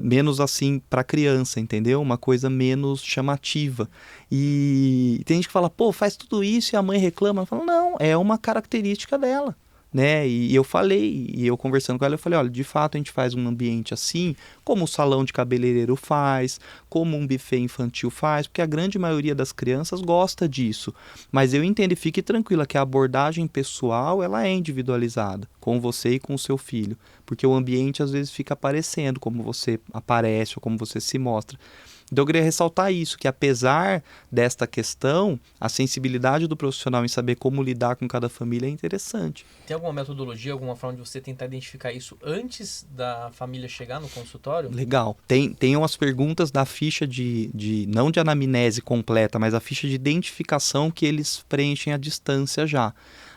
[SPEAKER 3] menos assim para a criança, entendeu? Uma coisa menos chamativa. E tem gente que fala, pô, faz tudo isso e a mãe reclama. Eu falo, não, é uma característica dela, né? E eu falei, e eu conversando com ela, eu falei, olha, de fato a gente faz um ambiente assim, como o salão de cabeleireiro faz, como um buffet infantil faz, porque a grande maioria das crianças gosta disso. Mas eu entendo e fique tranquila que a abordagem pessoal, ela é individualizada, com você e com o seu filho, porque o ambiente às vezes fica aparecendo, como você aparece ou como você se mostra. Então eu queria ressaltar isso, que apesar desta questão, a sensibilidade do profissional em saber como lidar com cada família é interessante.
[SPEAKER 1] Tem alguma metodologia, alguma forma de você tentar identificar isso antes da família chegar no consultório?
[SPEAKER 3] Legal. Tem umas perguntas da ficha não de anamnese completa, mas a ficha de identificação que eles preenchem à distância já.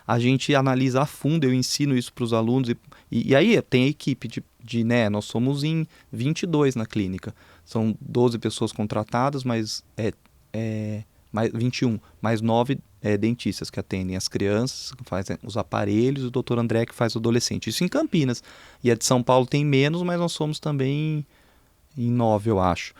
[SPEAKER 3] A gente analisa a fundo, eu ensino isso para os alunos, e aí tem a equipe né, nós somos em 22 na clínica. São 12 pessoas contratadas, mais 21, mais 9 dentistas que atendem as crianças, que fazem os aparelhos, e o doutor André que faz o adolescente. Isso em Campinas. E a de São Paulo tem menos, mas nós somos também em 9, eu acho.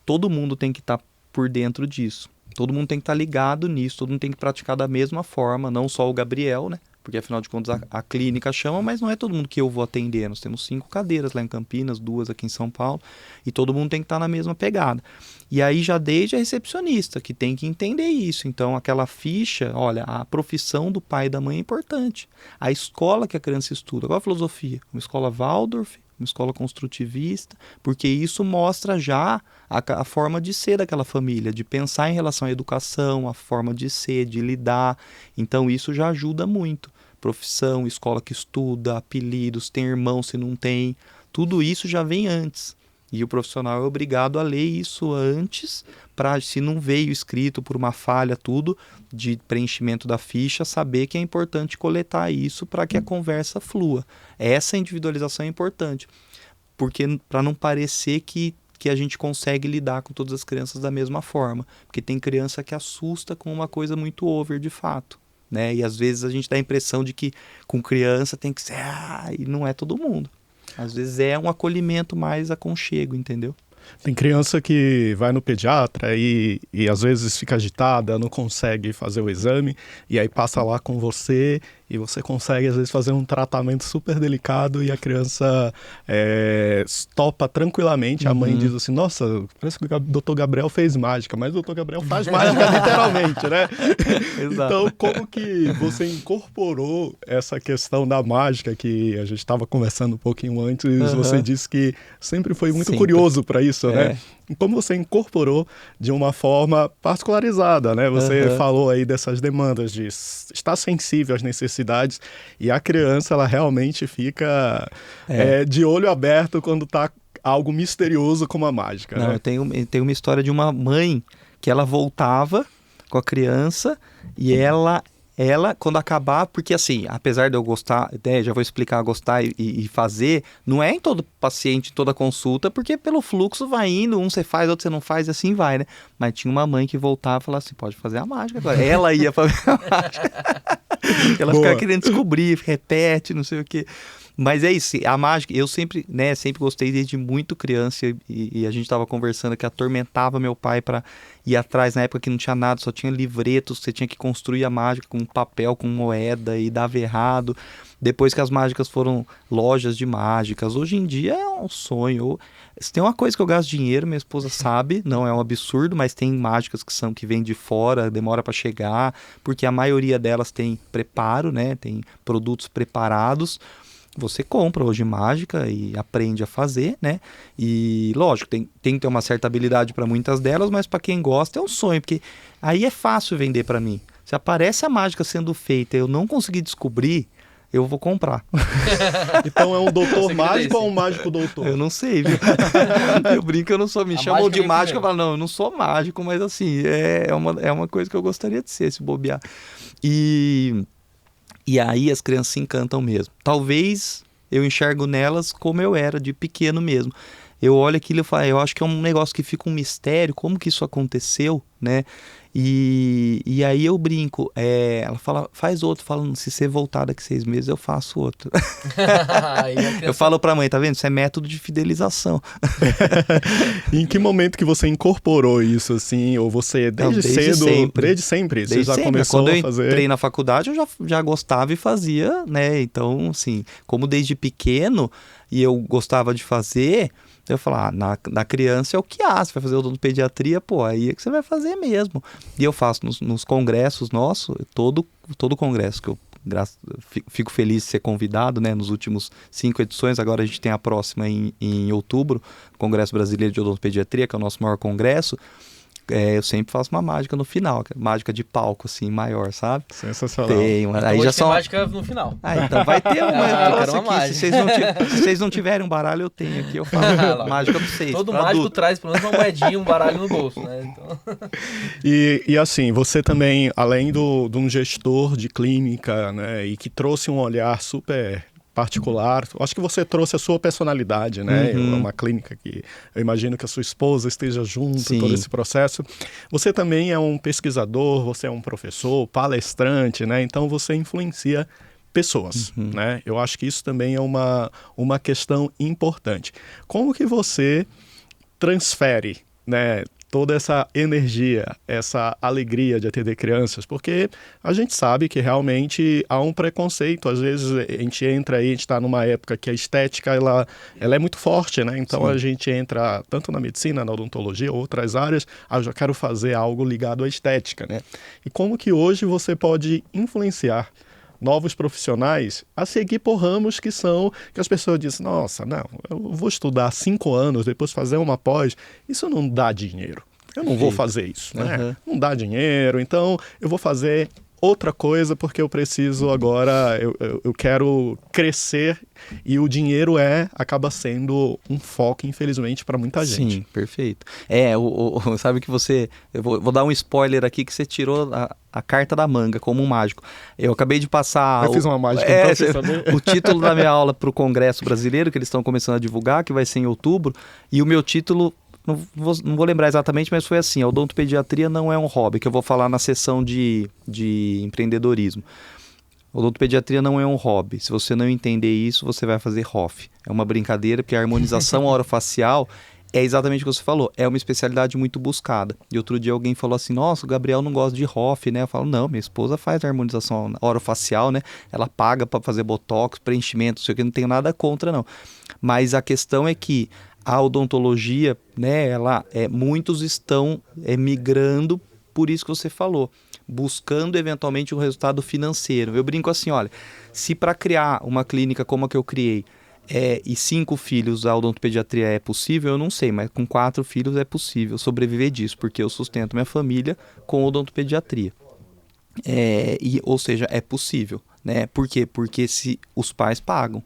[SPEAKER 3] Todo mundo tem que estar por dentro disso. Todo mundo tem que estar ligado nisso, todo mundo tem que praticar da mesma forma, não só o Gabriel, né? Porque afinal de contas a clínica chama, mas não é todo mundo que eu vou atender. Nós temos 5 cadeiras lá em Campinas, 2 aqui em São Paulo, e todo mundo tem que estar na mesma pegada. E aí já desde a recepcionista, que tem que entender isso. Então aquela ficha, olha, a profissão do pai e da mãe é importante. A escola que a criança estuda, qual a filosofia? Uma escola Waldorf, uma escola construtivista, porque isso mostra já a forma de ser daquela família, de pensar em relação à educação, a forma de ser, de lidar. Então isso já ajuda muito. Profissão, escola que estuda, apelidos, tem irmão se não tem, tudo isso já vem antes. E o profissional é obrigado a ler isso antes, para, se não veio escrito por uma falha, tudo, de preenchimento da ficha, saber que é importante coletar isso para que a conversa flua. Essa individualização é importante, porque para não parecer que a gente consegue lidar com todas as crianças da mesma forma, porque tem criança que assusta com uma coisa muito over de fato, né? E às vezes a gente dá a impressão de que com criança tem que ser, e não é todo mundo. Às vezes é um acolhimento mais aconchego, entendeu?
[SPEAKER 2] Tem criança que vai no pediatra e às vezes fica agitada, não consegue fazer o exame, e aí passa lá com você e você consegue, às vezes, fazer um tratamento super delicado e a criança topa tranquilamente. A mãe diz assim, nossa, parece que o Dr. Gabriel fez mágica, mas o Dr. Gabriel faz mágica literalmente, né? Então, como que você incorporou essa questão da mágica que a gente estava conversando um pouquinho antes, você disse que sempre foi muito curioso para isso, né? E como você incorporou de uma forma particularizada, né? Você falou aí dessas demandas de estar sensível às necessidades e a criança, ela realmente fica de olho aberto quando está algo misterioso como a mágica.
[SPEAKER 3] Não,
[SPEAKER 2] né?
[SPEAKER 3] eu tenho uma história de uma mãe que ela voltava com a criança e ela, quando acabar, porque assim, apesar de eu gostar, já vou explicar, gostar e fazer, não é em todo paciente, em toda consulta, porque pelo fluxo vai indo, um você faz, outro você não faz, e assim vai, né? Mas tinha uma mãe que voltava e falava assim, pode fazer a mágica agora. Ela ia fazer a mágica. Ela ficava querendo descobrir, repete, não sei o quê. Mas é isso, a mágica, eu sempre gostei desde muito criança e a gente estava conversando que atormentava meu pai para ir atrás na época que não tinha nada, só tinha livretos, você tinha que construir a mágica com papel, com moeda e dava errado. Depois que as mágicas foram lojas de mágicas, hoje em dia é um sonho. Se tem uma coisa que eu gasto dinheiro, minha esposa sabe, não é um absurdo, mas tem mágicas que vêm de fora, demora para chegar, porque a maioria delas tem preparo, né? Tem produtos preparados. Você compra hoje mágica e aprende a fazer, né? E lógico, tem que ter uma certa habilidade para muitas delas, mas para quem gosta é um sonho, porque aí é fácil vender para mim. Se aparece a mágica sendo feita e eu não conseguir descobrir, eu vou comprar.
[SPEAKER 2] Então é um doutor mágico ou um mágico doutor?
[SPEAKER 3] Eu não sei, viu? Eu brinco, eu não sou. Me chamam de mágico, eu falo, não, eu não sou mágico, mas assim, é uma coisa que eu gostaria de ser, se bobear. E aí as crianças se encantam mesmo. Talvez eu enxergo nelas como eu era, de pequeno mesmo. Eu olho aquilo e falo, eu acho que é um negócio que fica um mistério, como que isso aconteceu, né? E aí eu brinco, ela fala, faz outro, falando, se você voltar daqui 6 meses eu faço outro. Eu falo pra mãe, tá vendo? Isso é método de fidelização.
[SPEAKER 2] Em que momento que você incorporou isso, assim, ou você desde cedo?
[SPEAKER 3] Sempre.
[SPEAKER 2] Desde sempre? Você já
[SPEAKER 3] sempre.
[SPEAKER 2] começou
[SPEAKER 3] Quando
[SPEAKER 2] a fazer?
[SPEAKER 3] Quando eu entrei na faculdade eu já gostava e fazia, né? Então, assim, como desde pequeno e eu gostava de fazer... Eu falo, na criança é o que há, você vai fazer odontopediatria, pô, aí é que você vai fazer mesmo. E eu faço nos congressos nossos, todo congresso que eu fico feliz de ser convidado, né, nos últimos 5 edições, agora a gente tem a próxima em outubro, Congresso Brasileiro de Odontopediatria, que é o nosso maior congresso. Eu sempre faço uma mágica no final, mágica de palco, assim, maior, sabe?
[SPEAKER 2] Sensacional.
[SPEAKER 3] Tem,
[SPEAKER 1] então
[SPEAKER 3] aí já são
[SPEAKER 1] mágica no final.
[SPEAKER 3] Então vai ter uma
[SPEAKER 1] quero uma
[SPEAKER 3] aqui.
[SPEAKER 1] mágica.
[SPEAKER 3] Se vocês não tiverem um baralho, eu tenho aqui, eu faço mágica pra vocês.
[SPEAKER 1] Todo
[SPEAKER 3] pra
[SPEAKER 1] mágico
[SPEAKER 3] adulto.
[SPEAKER 1] traz pelo menos uma moedinha, um baralho no bolso, né? Então...
[SPEAKER 2] E assim, você também, além de um gestor de clínica, né, e que trouxe um olhar super particular, acho que você trouxe a sua personalidade, né? É uma clínica que eu imagino que a sua esposa esteja junto,
[SPEAKER 3] Sim.
[SPEAKER 2] todo esse processo. Você também é um pesquisador, você é um professor, palestrante, né? Então você influencia pessoas, né? Eu acho que isso também é uma questão importante. Como que você transfere, né, toda essa energia, essa alegria de atender crianças, porque a gente sabe que realmente há um preconceito, às vezes a gente entra aí, a gente está numa época que a estética ela é muito forte, né? Então a gente entra tanto na medicina, na odontologia, outras áreas, eu já quero fazer algo ligado à estética, né? E como que hoje você pode influenciar novos profissionais a seguir por ramos que as pessoas dizem, nossa, não, eu vou estudar 5 anos, depois fazer uma pós, isso não dá dinheiro, eu não vou fazer isso, né? Não dá dinheiro, então eu vou fazer outra coisa porque eu preciso agora, eu quero crescer e o dinheiro acaba sendo um foco, infelizmente, para muita gente.
[SPEAKER 3] Sim, perfeito. Sabe que você... Eu vou dar um spoiler aqui que você tirou a carta da manga como um mágico. Eu acabei de passar...
[SPEAKER 2] Eu fiz uma mágica, então, sem saber.
[SPEAKER 3] O título da minha aula para o Congresso Brasileiro, que eles estão começando a divulgar, que vai ser em outubro, e o meu título... Não vou lembrar exatamente, mas foi assim, a odontopediatria não é um hobby, que eu vou falar na sessão de empreendedorismo. Odontopediatria não é um hobby. Se você não entender isso, você vai fazer HOF. É uma brincadeira, porque a harmonização orofacial É exatamente o que você falou, é uma especialidade muito buscada. E outro dia alguém falou assim, nossa, o Gabriel não gosta de HOF, né? Eu falo, não, minha esposa faz harmonização orofacial, né? Ela paga para fazer botox, preenchimento, não sei o que, não tenho nada contra, não. Mas a questão é que a odontologia, né, muitos estão migrando por isso que você falou, buscando eventualmente um resultado financeiro. Eu brinco assim, olha, se para criar uma clínica como a que eu criei, e 5 filhos a odontopediatria é possível, eu não sei, mas com 4 filhos é possível sobreviver disso, porque eu sustento minha família com odontopediatria. Ou seja, é possível, né? Por quê? Porque se os pais pagam.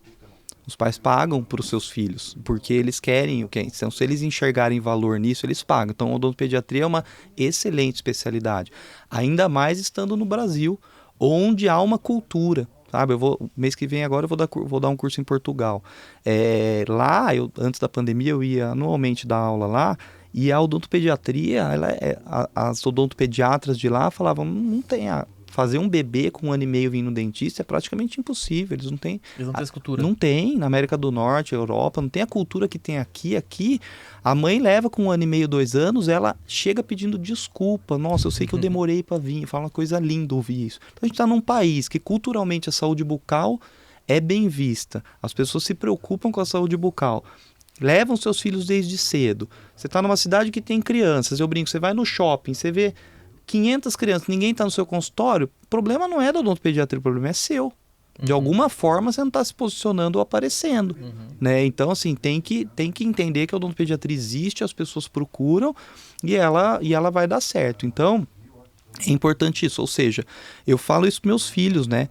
[SPEAKER 3] Os pais pagam para os seus filhos, porque eles querem o que? Então, se eles enxergarem valor nisso, eles pagam. Então, a odontopediatria é uma excelente especialidade. Ainda mais estando no Brasil, onde há uma cultura. Sabe, mês que vem agora eu vou dar um curso em Portugal. Lá, antes da pandemia, eu ia anualmente dar aula lá, e a odontopediatria, as odontopediatras de lá falavam, não tem fazer um bebê com 1 ano e meio vindo no dentista é praticamente impossível. Eles não têm
[SPEAKER 1] essa cultura.
[SPEAKER 3] Não tem, na América do Norte, Europa, não tem a cultura que tem aqui. Aqui, a mãe leva com 1 ano e meio, 2 anos, ela chega pedindo desculpa. Nossa, eu sei que eu demorei para vir. Fala uma coisa linda ouvir isso. Então, a gente está num país que culturalmente a saúde bucal é bem vista. As pessoas se preocupam com a saúde bucal. Levam seus filhos desde cedo. Você está numa cidade que tem crianças. Eu brinco, você vai no shopping, você vê 500 crianças, ninguém está no seu consultório, o problema não é da odontopediatria, o problema é seu. De alguma forma você não está se posicionando ou aparecendo. Né? Então, assim, tem que entender que a odontopediatria existe, as pessoas procuram e ela vai dar certo. Então, é importante isso. Ou seja, eu falo isso para meus filhos, né?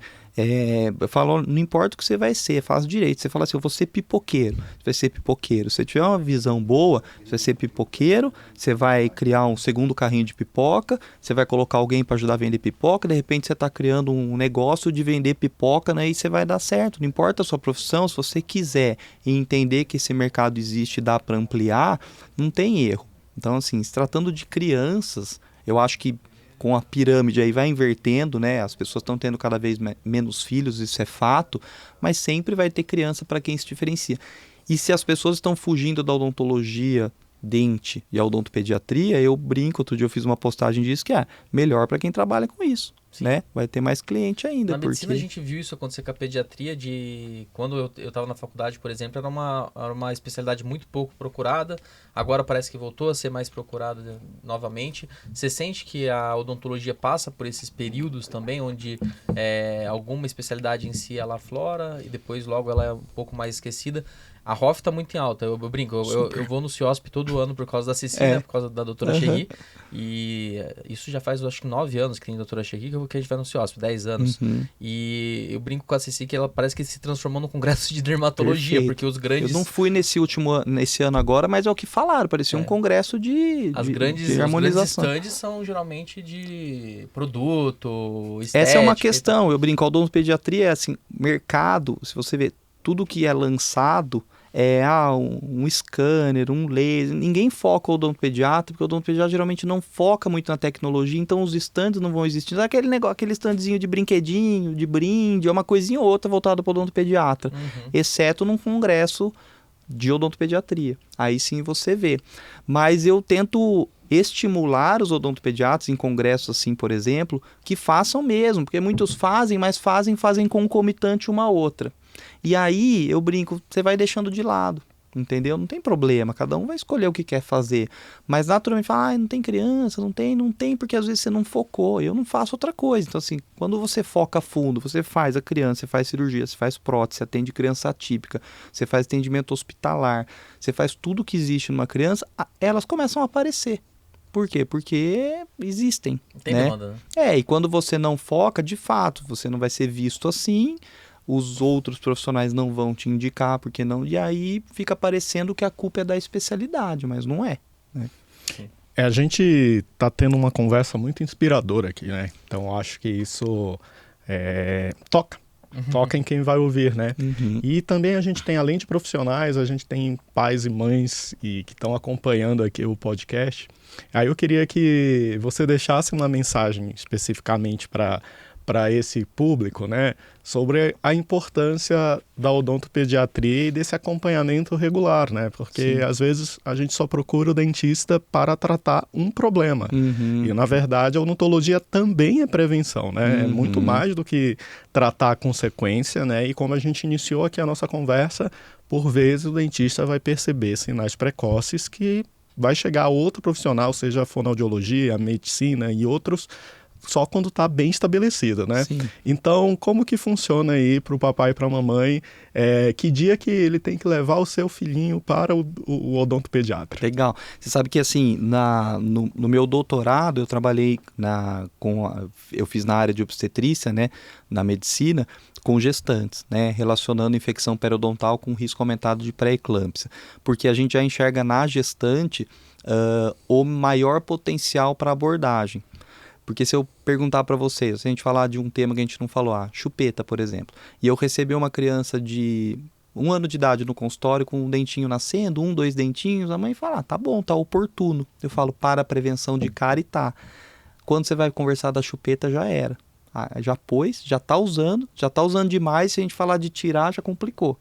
[SPEAKER 3] Eu falo, não importa o que você vai ser, faz direito. Você fala assim, eu vou ser pipoqueiro, você vai ser pipoqueiro. Se você tiver uma visão boa, você vai ser pipoqueiro, você vai criar um segundo carrinho de pipoca, você vai colocar alguém para ajudar a vender pipoca, de repente você está criando um negócio de vender pipoca, né, e você vai dar certo. Não importa a sua profissão, se você quiser e entender que esse mercado existe e dá para ampliar, não tem erro. Então, assim, se tratando de crianças, eu acho que com a pirâmide aí vai invertendo, né? As pessoas estão tendo cada vez menos filhos, isso é fato, mas sempre vai ter criança para quem se diferencia. E se as pessoas estão fugindo da odontologia, dente e a odontopediatria, eu brinco, outro dia eu fiz uma postagem disso, que é melhor para quem trabalha com isso. Né? Vai ter mais cliente ainda.
[SPEAKER 1] Na medicina a gente viu isso acontecer com a pediatria quando eu estava na faculdade, por exemplo, era uma especialidade muito pouco procurada, agora parece que voltou a ser mais procurada novamente. Você sente que a odontologia passa por esses períodos também, onde alguma especialidade em si ela aflora e depois logo ela é um pouco mais esquecida? A HOF está muito em alta, eu brinco, eu vou no CIOSP todo ano por causa da Ceci, né, por causa da doutora Chegui, e isso já faz, acho que 9 anos que tem a doutora Chegui, que a gente vai no CIOSP, 10 anos. E eu brinco com a Ceci que ela parece que se transformou num congresso de dermatologia. Perfeito. Porque os grandes...
[SPEAKER 3] Eu não fui nesse ano agora, mas é o que falaram, parecia um congresso de harmonização. Os grandes
[SPEAKER 1] stands são geralmente de produto, estética.
[SPEAKER 3] Essa é uma questão, eu brinco, a odontopediatria é assim, mercado, se você vê tudo que é lançado, um scanner, um laser, ninguém foca o odontopediatra, porque o odontopediatra geralmente não foca muito na tecnologia, então os stands não vão existir. Aquele standzinho de brinquedinho, de brinde, é uma coisinha ou outra voltada para o odontopediatra, exceto num congresso de odontopediatria. Aí sim você vê. Mas eu tento estimular os odontopediatras em congressos assim, por exemplo, que façam mesmo, porque muitos fazem, mas fazem concomitante uma a outra. E aí, eu brinco, você vai deixando de lado, entendeu? Não tem problema, cada um vai escolher o que quer fazer. Mas naturalmente fala, não tem criança, não tem, porque às vezes você não focou, eu não faço outra coisa. Então assim, quando você foca a fundo, você faz a criança, você faz cirurgia, você faz prótese, você atende criança atípica, você faz atendimento hospitalar, você faz tudo que existe numa criança, elas começam a aparecer. Por quê? Porque existem.
[SPEAKER 1] Tem demanda,
[SPEAKER 3] né? E quando você não foca, de fato, você não vai ser visto assim, os outros profissionais não vão te indicar, porque não, e aí fica parecendo que a culpa é da especialidade, mas não é. Né?
[SPEAKER 2] A gente está tendo uma conversa muito inspiradora aqui, né? Então acho que isso toca em quem vai ouvir, né? E também a gente tem, além de profissionais, a gente tem pais e mães que estão acompanhando aqui o podcast. Aí eu queria que você deixasse uma mensagem especificamente para para esse público, né, sobre a importância da odontopediatria e desse acompanhamento regular, né, porque às vezes a gente só procura o dentista para tratar um problema. E na verdade a odontologia também é prevenção, né, é muito mais do que tratar a consequência, né, e como a gente iniciou aqui a nossa conversa, por vezes o dentista vai perceber sinais precoces que vai chegar outro profissional, seja a fonoaudiologia, a medicina e outros, só quando está bem estabelecida, né?
[SPEAKER 3] Sim.
[SPEAKER 2] Então, como que funciona aí para o papai e para a mamãe? Que dia que ele tem que levar o seu filhinho para o odontopediatra?
[SPEAKER 3] Legal. Você sabe que, assim, no meu doutorado, eu trabalhei eu fiz na área de obstetrícia, né, na medicina, com gestantes, né, relacionando infecção periodontal com risco aumentado de pré-eclâmpsia. Porque a gente já enxerga na gestante o maior potencial para abordagem. Porque se eu perguntar para vocês, se a gente falar de um tema que a gente não falou, chupeta, por exemplo, e eu receber uma criança de 1 ano de idade no consultório com um dentinho nascendo, 2 dentinhos, a mãe fala, tá bom, tá oportuno. Eu falo, para a prevenção de cárie, tá. Quando você vai conversar da chupeta, já era. Já pôs, já tá usando demais, se a gente falar de tirar, já complicou.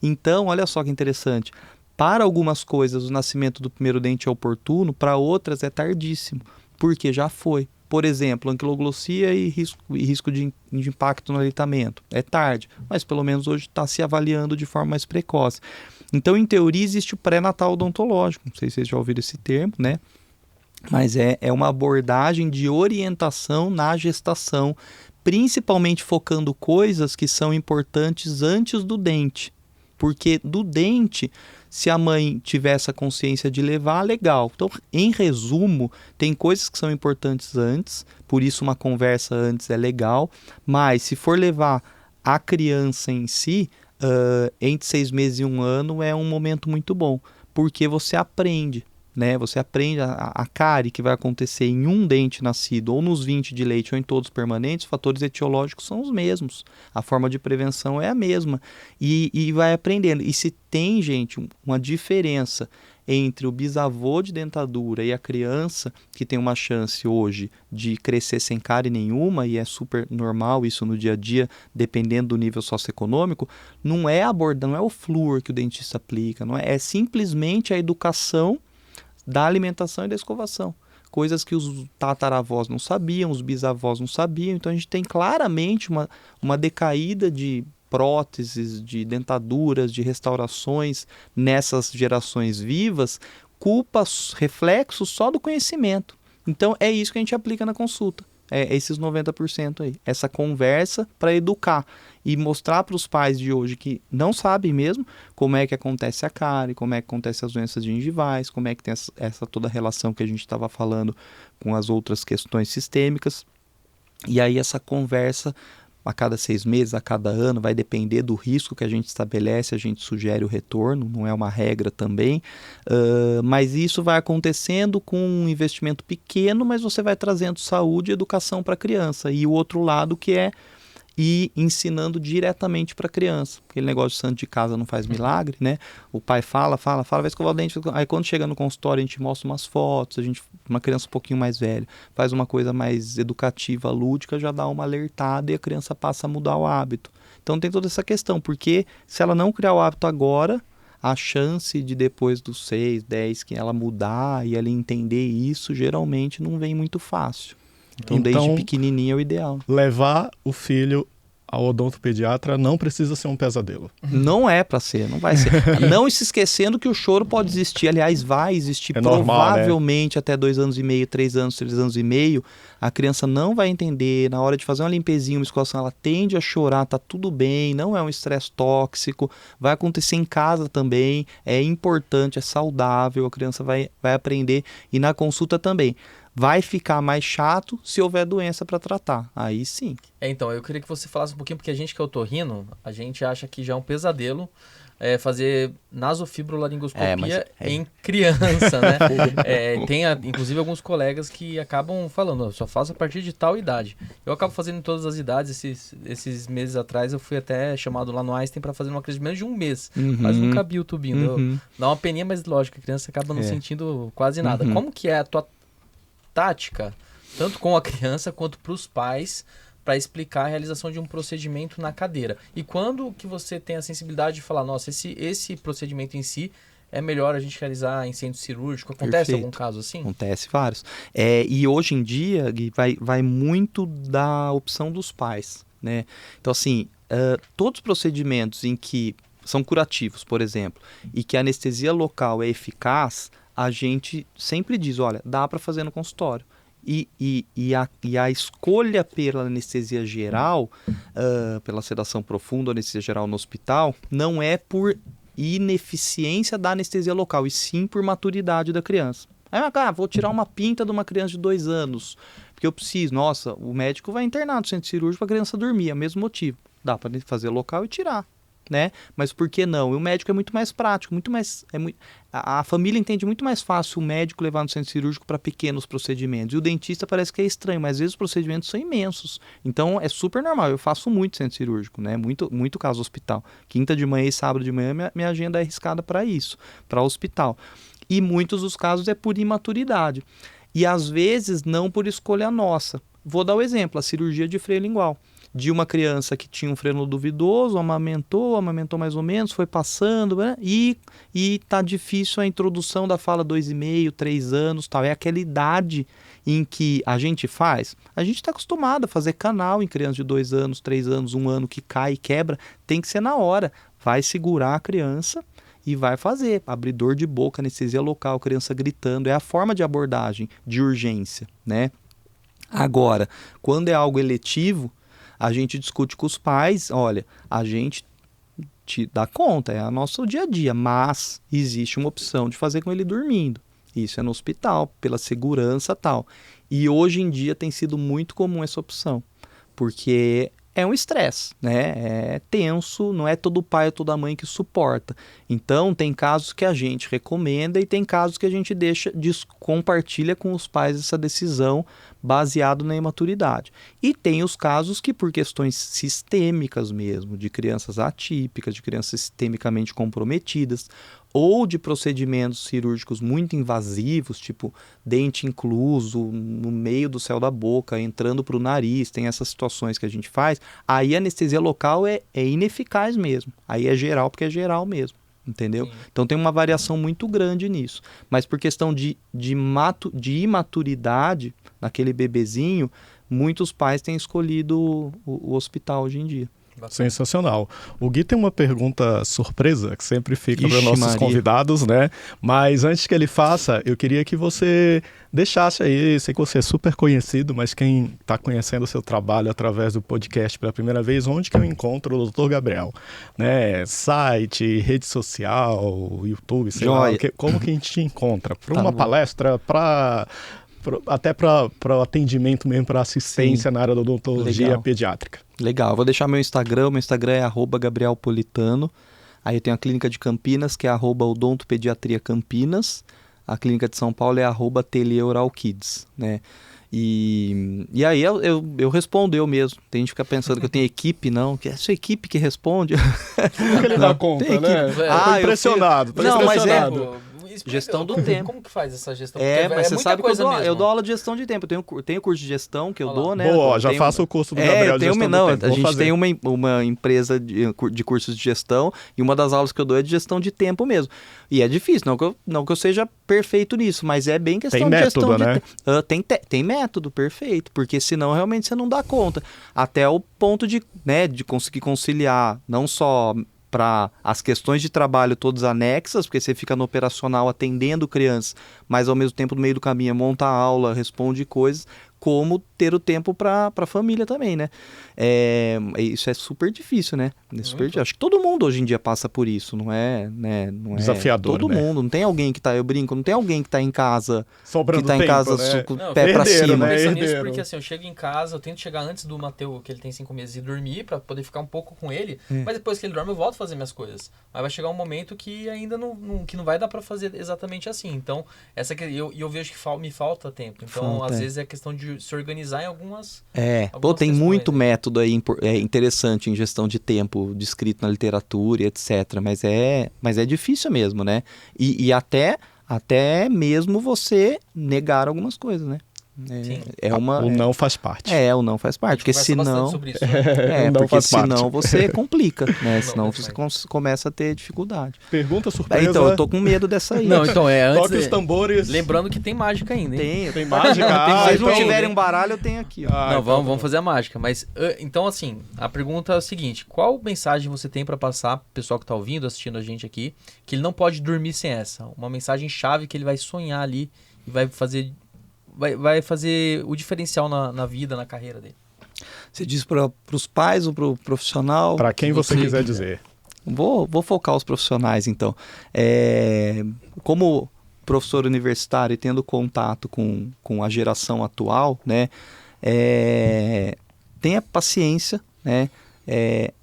[SPEAKER 3] Então, olha só que interessante. Para algumas coisas, o nascimento do primeiro dente é oportuno, para outras é tardíssimo, porque já foi. Por exemplo, anquiloglossia e risco de impacto no aleitamento. É tarde, mas pelo menos hoje está se avaliando de forma mais precoce. Então, em teoria, existe o pré-natal odontológico. Não sei se vocês já ouviram esse termo, né? Mas é uma abordagem de orientação na gestação, principalmente focando coisas que são importantes antes do dente. Porque do dente, se a mãe tiver essa consciência de levar, legal. Então, em resumo, tem coisas que são importantes antes, por isso uma conversa antes é legal, mas se for levar a criança em si, entre 6 meses e 1 ano é um momento muito bom, porque você aprende. Né? Você aprende a cárie que vai acontecer em um dente nascido, ou nos 20 de leite, ou em todos permanentes, os fatores etiológicos são os mesmos. A forma de prevenção é a mesma. E vai aprendendo. E se tem, gente, uma diferença entre o bisavô de dentadura e a criança, que tem uma chance hoje de crescer sem cárie nenhuma, e é super normal isso no dia a dia, dependendo do nível socioeconômico, não é o flúor que o dentista aplica, é simplesmente a educação da alimentação e da escovação. Coisas que os tataravós não sabiam, os bisavós não sabiam. Então a gente tem claramente uma decaída de próteses, de dentaduras, de restaurações nessas gerações vivas, reflexos só do conhecimento. Então é isso que a gente aplica na consulta. Esses 90% aí. Essa conversa para educar e mostrar para os pais de hoje que não sabem mesmo como é que acontece a cárie, como é que acontece as doenças gengivais, como é que tem essa toda a relação que a gente estava falando com as outras questões sistêmicas. E aí essa conversa a cada 6 meses, a cada ano, vai depender do risco que a gente estabelece, a gente sugere o retorno, não é uma regra também, mas isso vai acontecendo com um investimento pequeno, mas você vai trazendo saúde e educação para a criança. E o outro lado que é ir ensinando diretamente para a criança. Aquele negócio de santo de casa não faz milagre, né? O pai fala, vai escovar o dente. Aí quando chega no consultório a gente mostra umas fotos, uma criança um pouquinho mais velha, faz uma coisa mais educativa, lúdica, já dá uma alertada e a criança passa a mudar o hábito. Então tem toda essa questão, porque se ela não criar o hábito agora, a chance de depois dos 6, 10, que ela mudar e ela entender isso, geralmente não vem muito fácil. Então, desde pequenininho é o ideal.
[SPEAKER 2] Levar o filho ao odontopediatra não precisa ser um pesadelo.
[SPEAKER 3] Não é para ser, não vai ser. Não se esquecendo que o choro pode existir, aliás, vai existir provavelmente normal, né? Até 2 anos e meio, 3 anos, 3 anos e meio. A criança não vai entender, na hora de fazer uma limpezinha, uma escovação, ela tende a chorar, tá tudo bem, não é um estresse tóxico, vai acontecer em casa também, é importante, é saudável, a criança vai aprender e na consulta também. Vai ficar mais chato se houver doença para tratar. Aí sim.
[SPEAKER 1] Então, eu queria que você falasse um pouquinho, porque a gente que é otorrino, a gente acha que já é um pesadelo fazer nasofibrolaringoscopia em criança, né? Tem, inclusive, alguns colegas que acabam falando, só faço a partir de tal idade. Eu acabo fazendo em todas as idades. Esses meses atrás, eu fui até chamado lá no Einstein para fazer uma crise de menos de 1 mês. Mas nunca vi o tubinho. Dá uma peninha, mas lógico, a criança acaba não sentindo quase nada. Como que é a tua tática, tanto com a criança quanto para os pais, para explicar a realização de um procedimento na cadeira. E quando que você tem a sensibilidade de falar, nossa, esse procedimento em si é melhor a gente realizar em centro cirúrgico? Acontece algum caso assim?
[SPEAKER 3] Acontece vários. E hoje em dia, Gui, vai muito da opção dos pais, né? Então, assim, todos os procedimentos em que são curativos, por exemplo, e que a anestesia local é eficaz, a gente sempre diz, olha, dá para fazer no consultório. E a escolha pela anestesia geral, pela sedação profunda, anestesia geral no hospital, não é por ineficiência da anestesia local, e sim por maturidade da criança. Vou tirar uma pinta de uma criança de 2 anos, porque eu preciso. Nossa, o médico vai internar no centro cirúrgico para a criança dormir, é o mesmo motivo. Dá para fazer local e tirar, né? Mas por que não? E o médico é muito mais prático, a família entende muito mais fácil o médico levar no centro cirúrgico para pequenos procedimentos. E o dentista parece que é estranho, mas às vezes os procedimentos são imensos. Então é super normal. Eu faço muito centro cirúrgico, né? Muito caso hospital. Quinta de manhã e sábado de manhã minha agenda é arriscada para isso, para hospital. E muitos dos casos é por imaturidade. E às vezes não por escolha nossa. Vou dar o exemplo, a cirurgia de freio lingual. De uma criança que tinha um freno duvidoso, amamentou mais ou menos, foi passando, né? E tá difícil a introdução da fala 2,5, 3 anos, tal. É aquela idade em que a gente está acostumado a fazer canal em crianças de 2 anos, 3 anos, 1 ano, que cai e quebra, tem que ser na hora. Vai segurar a criança e vai fazer. Abridor de boca, anestesia local, criança gritando, é a forma de abordagem, de urgência, né? Agora, quando é algo eletivo, a gente discute com os pais, olha, a gente te dá conta, é o nosso dia a dia, mas existe uma opção de fazer com ele dormindo. Isso é no hospital, pela segurança e tal. E hoje em dia tem sido muito comum essa opção, porque é um estresse, né? É tenso, não é todo pai ou toda mãe que suporta. Então, tem casos que a gente recomenda e tem casos que a gente compartilha com os pais essa decisão baseado na imaturidade. E tem os casos que, por questões sistêmicas mesmo, de crianças atípicas, de crianças sistemicamente comprometidas, ou de procedimentos cirúrgicos muito invasivos, tipo dente incluso no meio do céu da boca, entrando para o nariz, tem essas situações que a gente faz, aí a anestesia local é ineficaz mesmo. Aí é geral, porque é geral mesmo, entendeu? Sim. Então tem uma variação muito grande nisso. Mas por questão de imaturidade naquele bebezinho, muitos pais têm escolhido o hospital hoje em dia.
[SPEAKER 2] Sensacional. O Gui tem uma pergunta surpresa que sempre fica para nossos convidados, né? Mas antes que ele faça, eu queria que você deixasse aí, sei que você é super conhecido, mas quem está conhecendo o seu trabalho através do podcast pela primeira vez, onde que eu encontro o Dr. Gabriel? Né? Site, rede social, YouTube, sei lá, como que a gente te encontra? Para uma palestra, até para o atendimento mesmo, para assistência na área da odontologia pediátrica.
[SPEAKER 3] Legal, eu vou deixar meu Instagram é @GabrielPolitano. Aí eu tenho a clínica de Campinas, que é @odontopediatriacampinas. A clínica de São Paulo é @AteliêOralKids, né? E aí eu respondo eu mesmo. Tem gente que fica pensando que eu tenho equipe, não, que é a sua equipe que responde.
[SPEAKER 2] Como que ele dá conta, né? Tô impressionado.
[SPEAKER 3] Não, mas gestão do tempo.
[SPEAKER 1] Como que faz essa gestão?
[SPEAKER 3] Mas você sabe que eu dou aula de gestão de tempo. Eu tenho curso de gestão que eu dou, né?
[SPEAKER 2] Boa, já faço o curso do Gabriel de gestão do tempo.
[SPEAKER 3] A gente tem uma empresa de cursos de gestão e uma das aulas que eu dou é de gestão de tempo mesmo. E é difícil, não que eu seja perfeito nisso, mas é bem questão de gestão de tempo. Tem método, perfeito, porque senão realmente você não dá conta. Até o ponto de conseguir conciliar não só para as questões de trabalho todas anexas, porque você fica no operacional atendendo crianças, mas ao mesmo tempo no meio do caminho monta a aula, responde coisas, como ter o tempo para a família também, né? Isso é super difícil, né? Acho que todo mundo hoje em dia passa por isso, não é? Né? Não
[SPEAKER 2] desafiador,
[SPEAKER 3] todo mundo, não tem alguém que tá, eu brinco, não tem alguém que tá em casa,
[SPEAKER 2] sobrando tempo,
[SPEAKER 3] com o pé para cima.
[SPEAKER 1] Eu penso nisso porque assim, eu chego em casa, eu tento chegar antes do Mateus, que ele tem 5 meses, e dormir para poder ficar um pouco com ele, mas depois que ele dorme eu volto a fazer minhas coisas. Mas vai chegar um momento que ainda não vai dar para fazer exatamente assim. Então, eu vejo que me falta tempo. Então, às vezes é questão de se organizar em algumas
[SPEAKER 3] tem muito método aí interessante em gestão de tempo descrito na literatura e etc, mas é difícil mesmo, né? E até mesmo você negar algumas coisas, né?
[SPEAKER 1] Sim.
[SPEAKER 2] O não faz parte.
[SPEAKER 3] O não faz parte, porque senão...
[SPEAKER 1] Sobre isso, né?
[SPEAKER 3] Porque senão você complica, né? Senão você começa a ter dificuldade.
[SPEAKER 2] Pergunta surpresa.
[SPEAKER 3] Então, eu tô com medo dessa aí.
[SPEAKER 1] Não, então antes...
[SPEAKER 2] Toque os tambores.
[SPEAKER 1] Lembrando que tem mágica ainda, hein?
[SPEAKER 2] Tem mágica?
[SPEAKER 3] Se vocês não
[SPEAKER 2] então-
[SPEAKER 3] tiverem um baralho, eu tenho aqui, ó.
[SPEAKER 1] Não, vamos fazer a mágica. Mas, então, assim, a pergunta é a seguinte: qual mensagem você tem pra passar pro pessoal que tá ouvindo, assistindo a gente aqui, que ele não pode dormir sem essa? Uma mensagem chave que ele vai sonhar ali e vai fazer o diferencial na vida, na carreira dele.
[SPEAKER 3] Você diz para os pais ou para o profissional?
[SPEAKER 2] Para quem você quiser dizer.
[SPEAKER 3] Vou focar os profissionais, então. Como professor universitário e tendo contato com a geração atual, né, tenha paciência, né,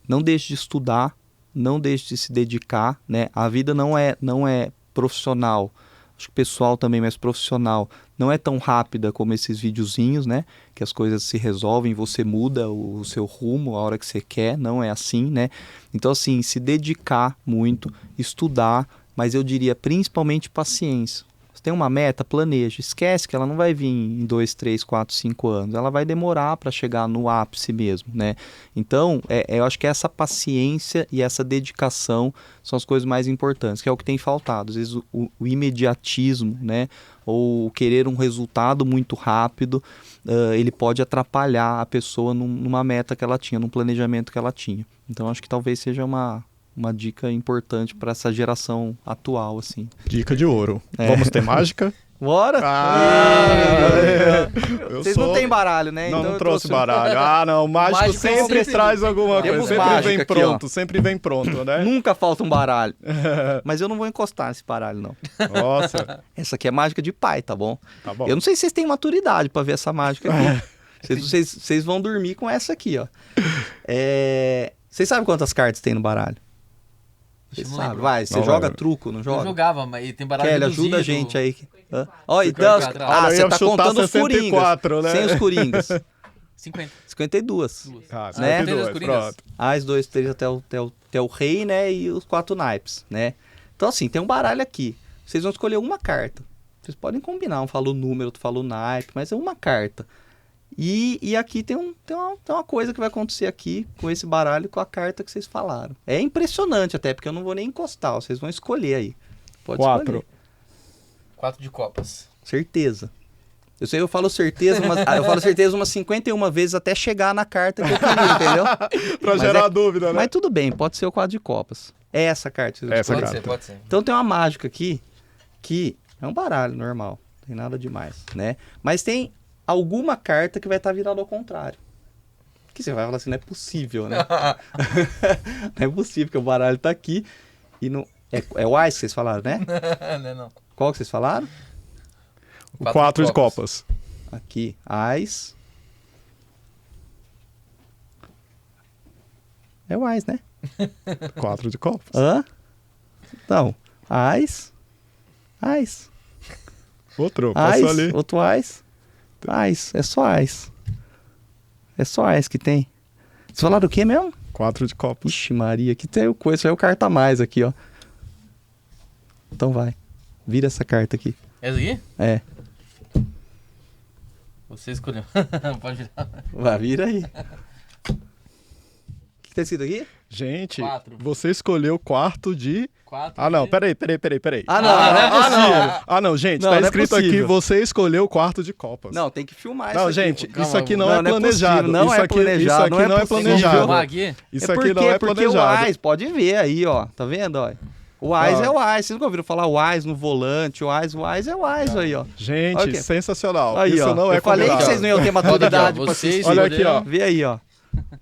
[SPEAKER 3] não deixe de estudar, não deixe de se dedicar, né, a vida não é profissional, acho que pessoal também, mas profissional, não é tão rápida como esses videozinhos, né, que as coisas se resolvem, você muda o seu rumo a hora que você quer, não é assim, né, então assim, se dedicar muito, estudar, mas eu diria principalmente paciência. Você tem uma meta, planeja. Esquece que ela não vai vir em 2, 3, 4, 5 anos. Ela vai demorar para chegar no ápice mesmo, né? Então, eu acho que essa paciência e essa dedicação são as coisas mais importantes, que é o que tem faltado. Às vezes o imediatismo, né? Ou querer um resultado muito rápido, ele pode atrapalhar a pessoa numa meta que ela tinha, num planejamento que ela tinha. Então, acho que talvez seja uma dica importante para essa geração atual, assim.
[SPEAKER 2] Dica de ouro. Vamos ter mágica?
[SPEAKER 3] Bora! Vocês não têm baralho, né?
[SPEAKER 2] Não,
[SPEAKER 3] então
[SPEAKER 2] não trouxe baralho. Não, o mágico sempre traz alguma coisa. Sempre vem
[SPEAKER 3] aqui,
[SPEAKER 2] pronto, sempre vem pronto, né?
[SPEAKER 3] Nunca falta um baralho. Mas eu não vou encostar nesse baralho, não.
[SPEAKER 2] Nossa.
[SPEAKER 3] Essa aqui é mágica de pai, tá bom?
[SPEAKER 2] Tá bom.
[SPEAKER 3] Eu não sei se vocês têm maturidade para ver essa mágica aqui. Vocês vão dormir com essa aqui, ó. Vocês sabem quantas cartas tem no baralho? Você sabe, vai, você joga truco, não joga?
[SPEAKER 1] Eu jogava, mas tem baralho
[SPEAKER 3] Kelly,
[SPEAKER 1] reduzido.
[SPEAKER 3] ajuda a gente aí. Olha, então, você tá contando os coringas,
[SPEAKER 2] né?
[SPEAKER 3] sem os coringas.
[SPEAKER 1] 50.
[SPEAKER 3] 52.
[SPEAKER 2] Né?
[SPEAKER 1] 52,
[SPEAKER 2] pronto.
[SPEAKER 3] As 2, 3 até o rei, né, e os 4 naipes, né? Então assim, tem um baralho aqui. Vocês vão escolher uma carta. Vocês podem combinar, um fala o número, outro fala o naipe, mas é uma carta. E aqui tem uma coisa que vai acontecer aqui com esse baralho, com a carta que vocês falaram. É impressionante até, porque eu não vou nem encostar, vocês vão escolher aí. Pode
[SPEAKER 2] 4.
[SPEAKER 3] escolher.
[SPEAKER 1] 4 de copas.
[SPEAKER 3] Certeza. Eu falo certeza umas 51 vezes até chegar na carta que eu queria, entendeu?
[SPEAKER 2] Pra gerar dúvida, né?
[SPEAKER 3] Mas tudo bem, pode ser o 4 de copas. É essa carta.
[SPEAKER 1] Pode ser.
[SPEAKER 3] Então tem uma mágica aqui, que é um baralho normal, não tem nada demais, né? Mas tem alguma carta que vai estar virada ao contrário. Que você vai falar assim, não é possível, né? Não é possível, porque o baralho tá aqui e não... É o Ice que vocês falaram, né?
[SPEAKER 1] Não.
[SPEAKER 3] Qual que vocês falaram?
[SPEAKER 2] O 4 de copas.
[SPEAKER 3] Aqui, Ice. É o Ice, né?
[SPEAKER 2] 4 de copas.
[SPEAKER 3] Hã? Não. Ice.
[SPEAKER 2] Outro, passou ali.
[SPEAKER 3] Outro Ice. Ice, é só Ice. É só Ice que tem. Vocês falaram o que mesmo?
[SPEAKER 2] 4 de copas.
[SPEAKER 3] Ixi Maria, aqui tem coisa, isso aí é o carta mais aqui, ó. Então vai. Vira essa carta aqui.
[SPEAKER 1] Essa aqui?
[SPEAKER 3] É.
[SPEAKER 1] Você escolheu. Pode virar.
[SPEAKER 3] Vai, vira aí. O que tá escrito aqui?
[SPEAKER 2] Gente,
[SPEAKER 1] 4.
[SPEAKER 2] você escolheu quarto de...
[SPEAKER 1] 4
[SPEAKER 2] Ah, não,
[SPEAKER 1] de...
[SPEAKER 2] peraí. Não, gente,
[SPEAKER 3] Não,
[SPEAKER 2] tá
[SPEAKER 3] não é
[SPEAKER 2] escrito aqui,
[SPEAKER 3] possível.
[SPEAKER 2] você escolheu o quarto de copas.
[SPEAKER 3] Não, tem que filmar
[SPEAKER 2] Não,
[SPEAKER 3] isso aqui.
[SPEAKER 2] gente,
[SPEAKER 3] Calma,
[SPEAKER 2] isso aqui não é
[SPEAKER 3] possível,
[SPEAKER 2] planejado.
[SPEAKER 3] não é planejado.
[SPEAKER 2] Isso aqui não é
[SPEAKER 3] possível.
[SPEAKER 2] planejado.
[SPEAKER 1] Filmar aqui?
[SPEAKER 2] Isso
[SPEAKER 3] é
[SPEAKER 2] aqui não é
[SPEAKER 3] porque
[SPEAKER 2] planejado.
[SPEAKER 3] o Ice, pode ver aí, ó. Tá vendo, ó? O Ice é o Ice. Vocês nunca ouviram falar o Ice no volante? O Ice é o Ice aí, ó.
[SPEAKER 2] Gente,
[SPEAKER 3] Ok.
[SPEAKER 2] sensacional.
[SPEAKER 3] Aí,
[SPEAKER 2] isso
[SPEAKER 3] ó.
[SPEAKER 2] não é
[SPEAKER 3] Eu falei que vocês não iam ter maturidade pra
[SPEAKER 1] Vocês
[SPEAKER 3] assistir.
[SPEAKER 2] Olha aqui, ó.
[SPEAKER 3] Vê aí, ó.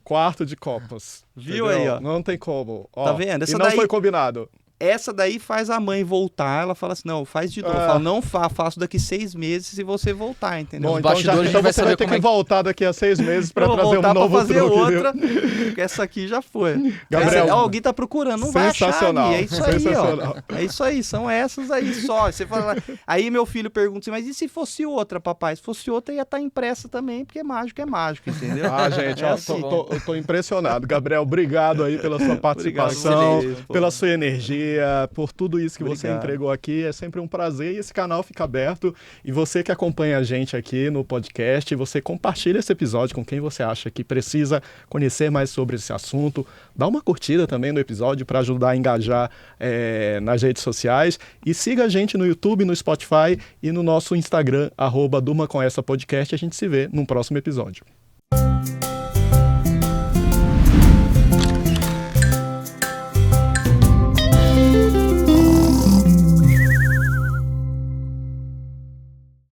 [SPEAKER 2] Quarto de copas.
[SPEAKER 3] Viu
[SPEAKER 2] entendeu?
[SPEAKER 3] aí, ó.
[SPEAKER 2] Não tem como. Ó,
[SPEAKER 3] Tá vendo? Essa
[SPEAKER 2] e não
[SPEAKER 3] daí-
[SPEAKER 2] foi combinado.
[SPEAKER 3] Essa daí faz a mãe voltar, ela fala assim, não, faz de novo. Fala, não faço daqui 6 meses se você voltar, entendeu?
[SPEAKER 2] Bom,
[SPEAKER 1] Nos
[SPEAKER 2] então,
[SPEAKER 1] bastidores a gente vai
[SPEAKER 2] você vai
[SPEAKER 1] saber
[SPEAKER 2] ter
[SPEAKER 1] como
[SPEAKER 2] que
[SPEAKER 1] é que-
[SPEAKER 2] voltar daqui a 6 meses pra
[SPEAKER 3] Eu vou
[SPEAKER 2] trazer
[SPEAKER 3] voltar
[SPEAKER 2] um novo
[SPEAKER 3] pra fazer
[SPEAKER 2] truque,
[SPEAKER 3] outra,
[SPEAKER 2] viu?
[SPEAKER 3] porque essa aqui já foi.
[SPEAKER 2] Gabriel,
[SPEAKER 3] Alguém tá procurando, não vai achar
[SPEAKER 2] sensacional,
[SPEAKER 3] ali. É isso aí,
[SPEAKER 2] sensacional.
[SPEAKER 3] ó. É isso aí, são essas aí só. Você fala, aí meu filho pergunta assim, mas e se fosse outra, papai? Se fosse outra, ia estar impressa também, porque é mágico, entendeu?
[SPEAKER 2] Ah, gente,
[SPEAKER 3] É
[SPEAKER 2] ó,
[SPEAKER 3] assim.
[SPEAKER 2] eu tô impressionado. Gabriel, obrigado aí pela sua participação,
[SPEAKER 3] vocês, pô.
[SPEAKER 2] pela sua energia. e por tudo isso que você entregou aqui. É sempre um prazer e esse canal fica aberto. E você que acompanha a gente aqui no podcast, você compartilha esse episódio com quem você acha que precisa conhecer mais sobre esse assunto. Dá uma curtida também no episódio para ajudar a engajar nas redes sociais. E siga a gente no YouTube, no Spotify e no nosso Instagram, @DurmaComEssaPodcast. A gente se vê num próximo episódio.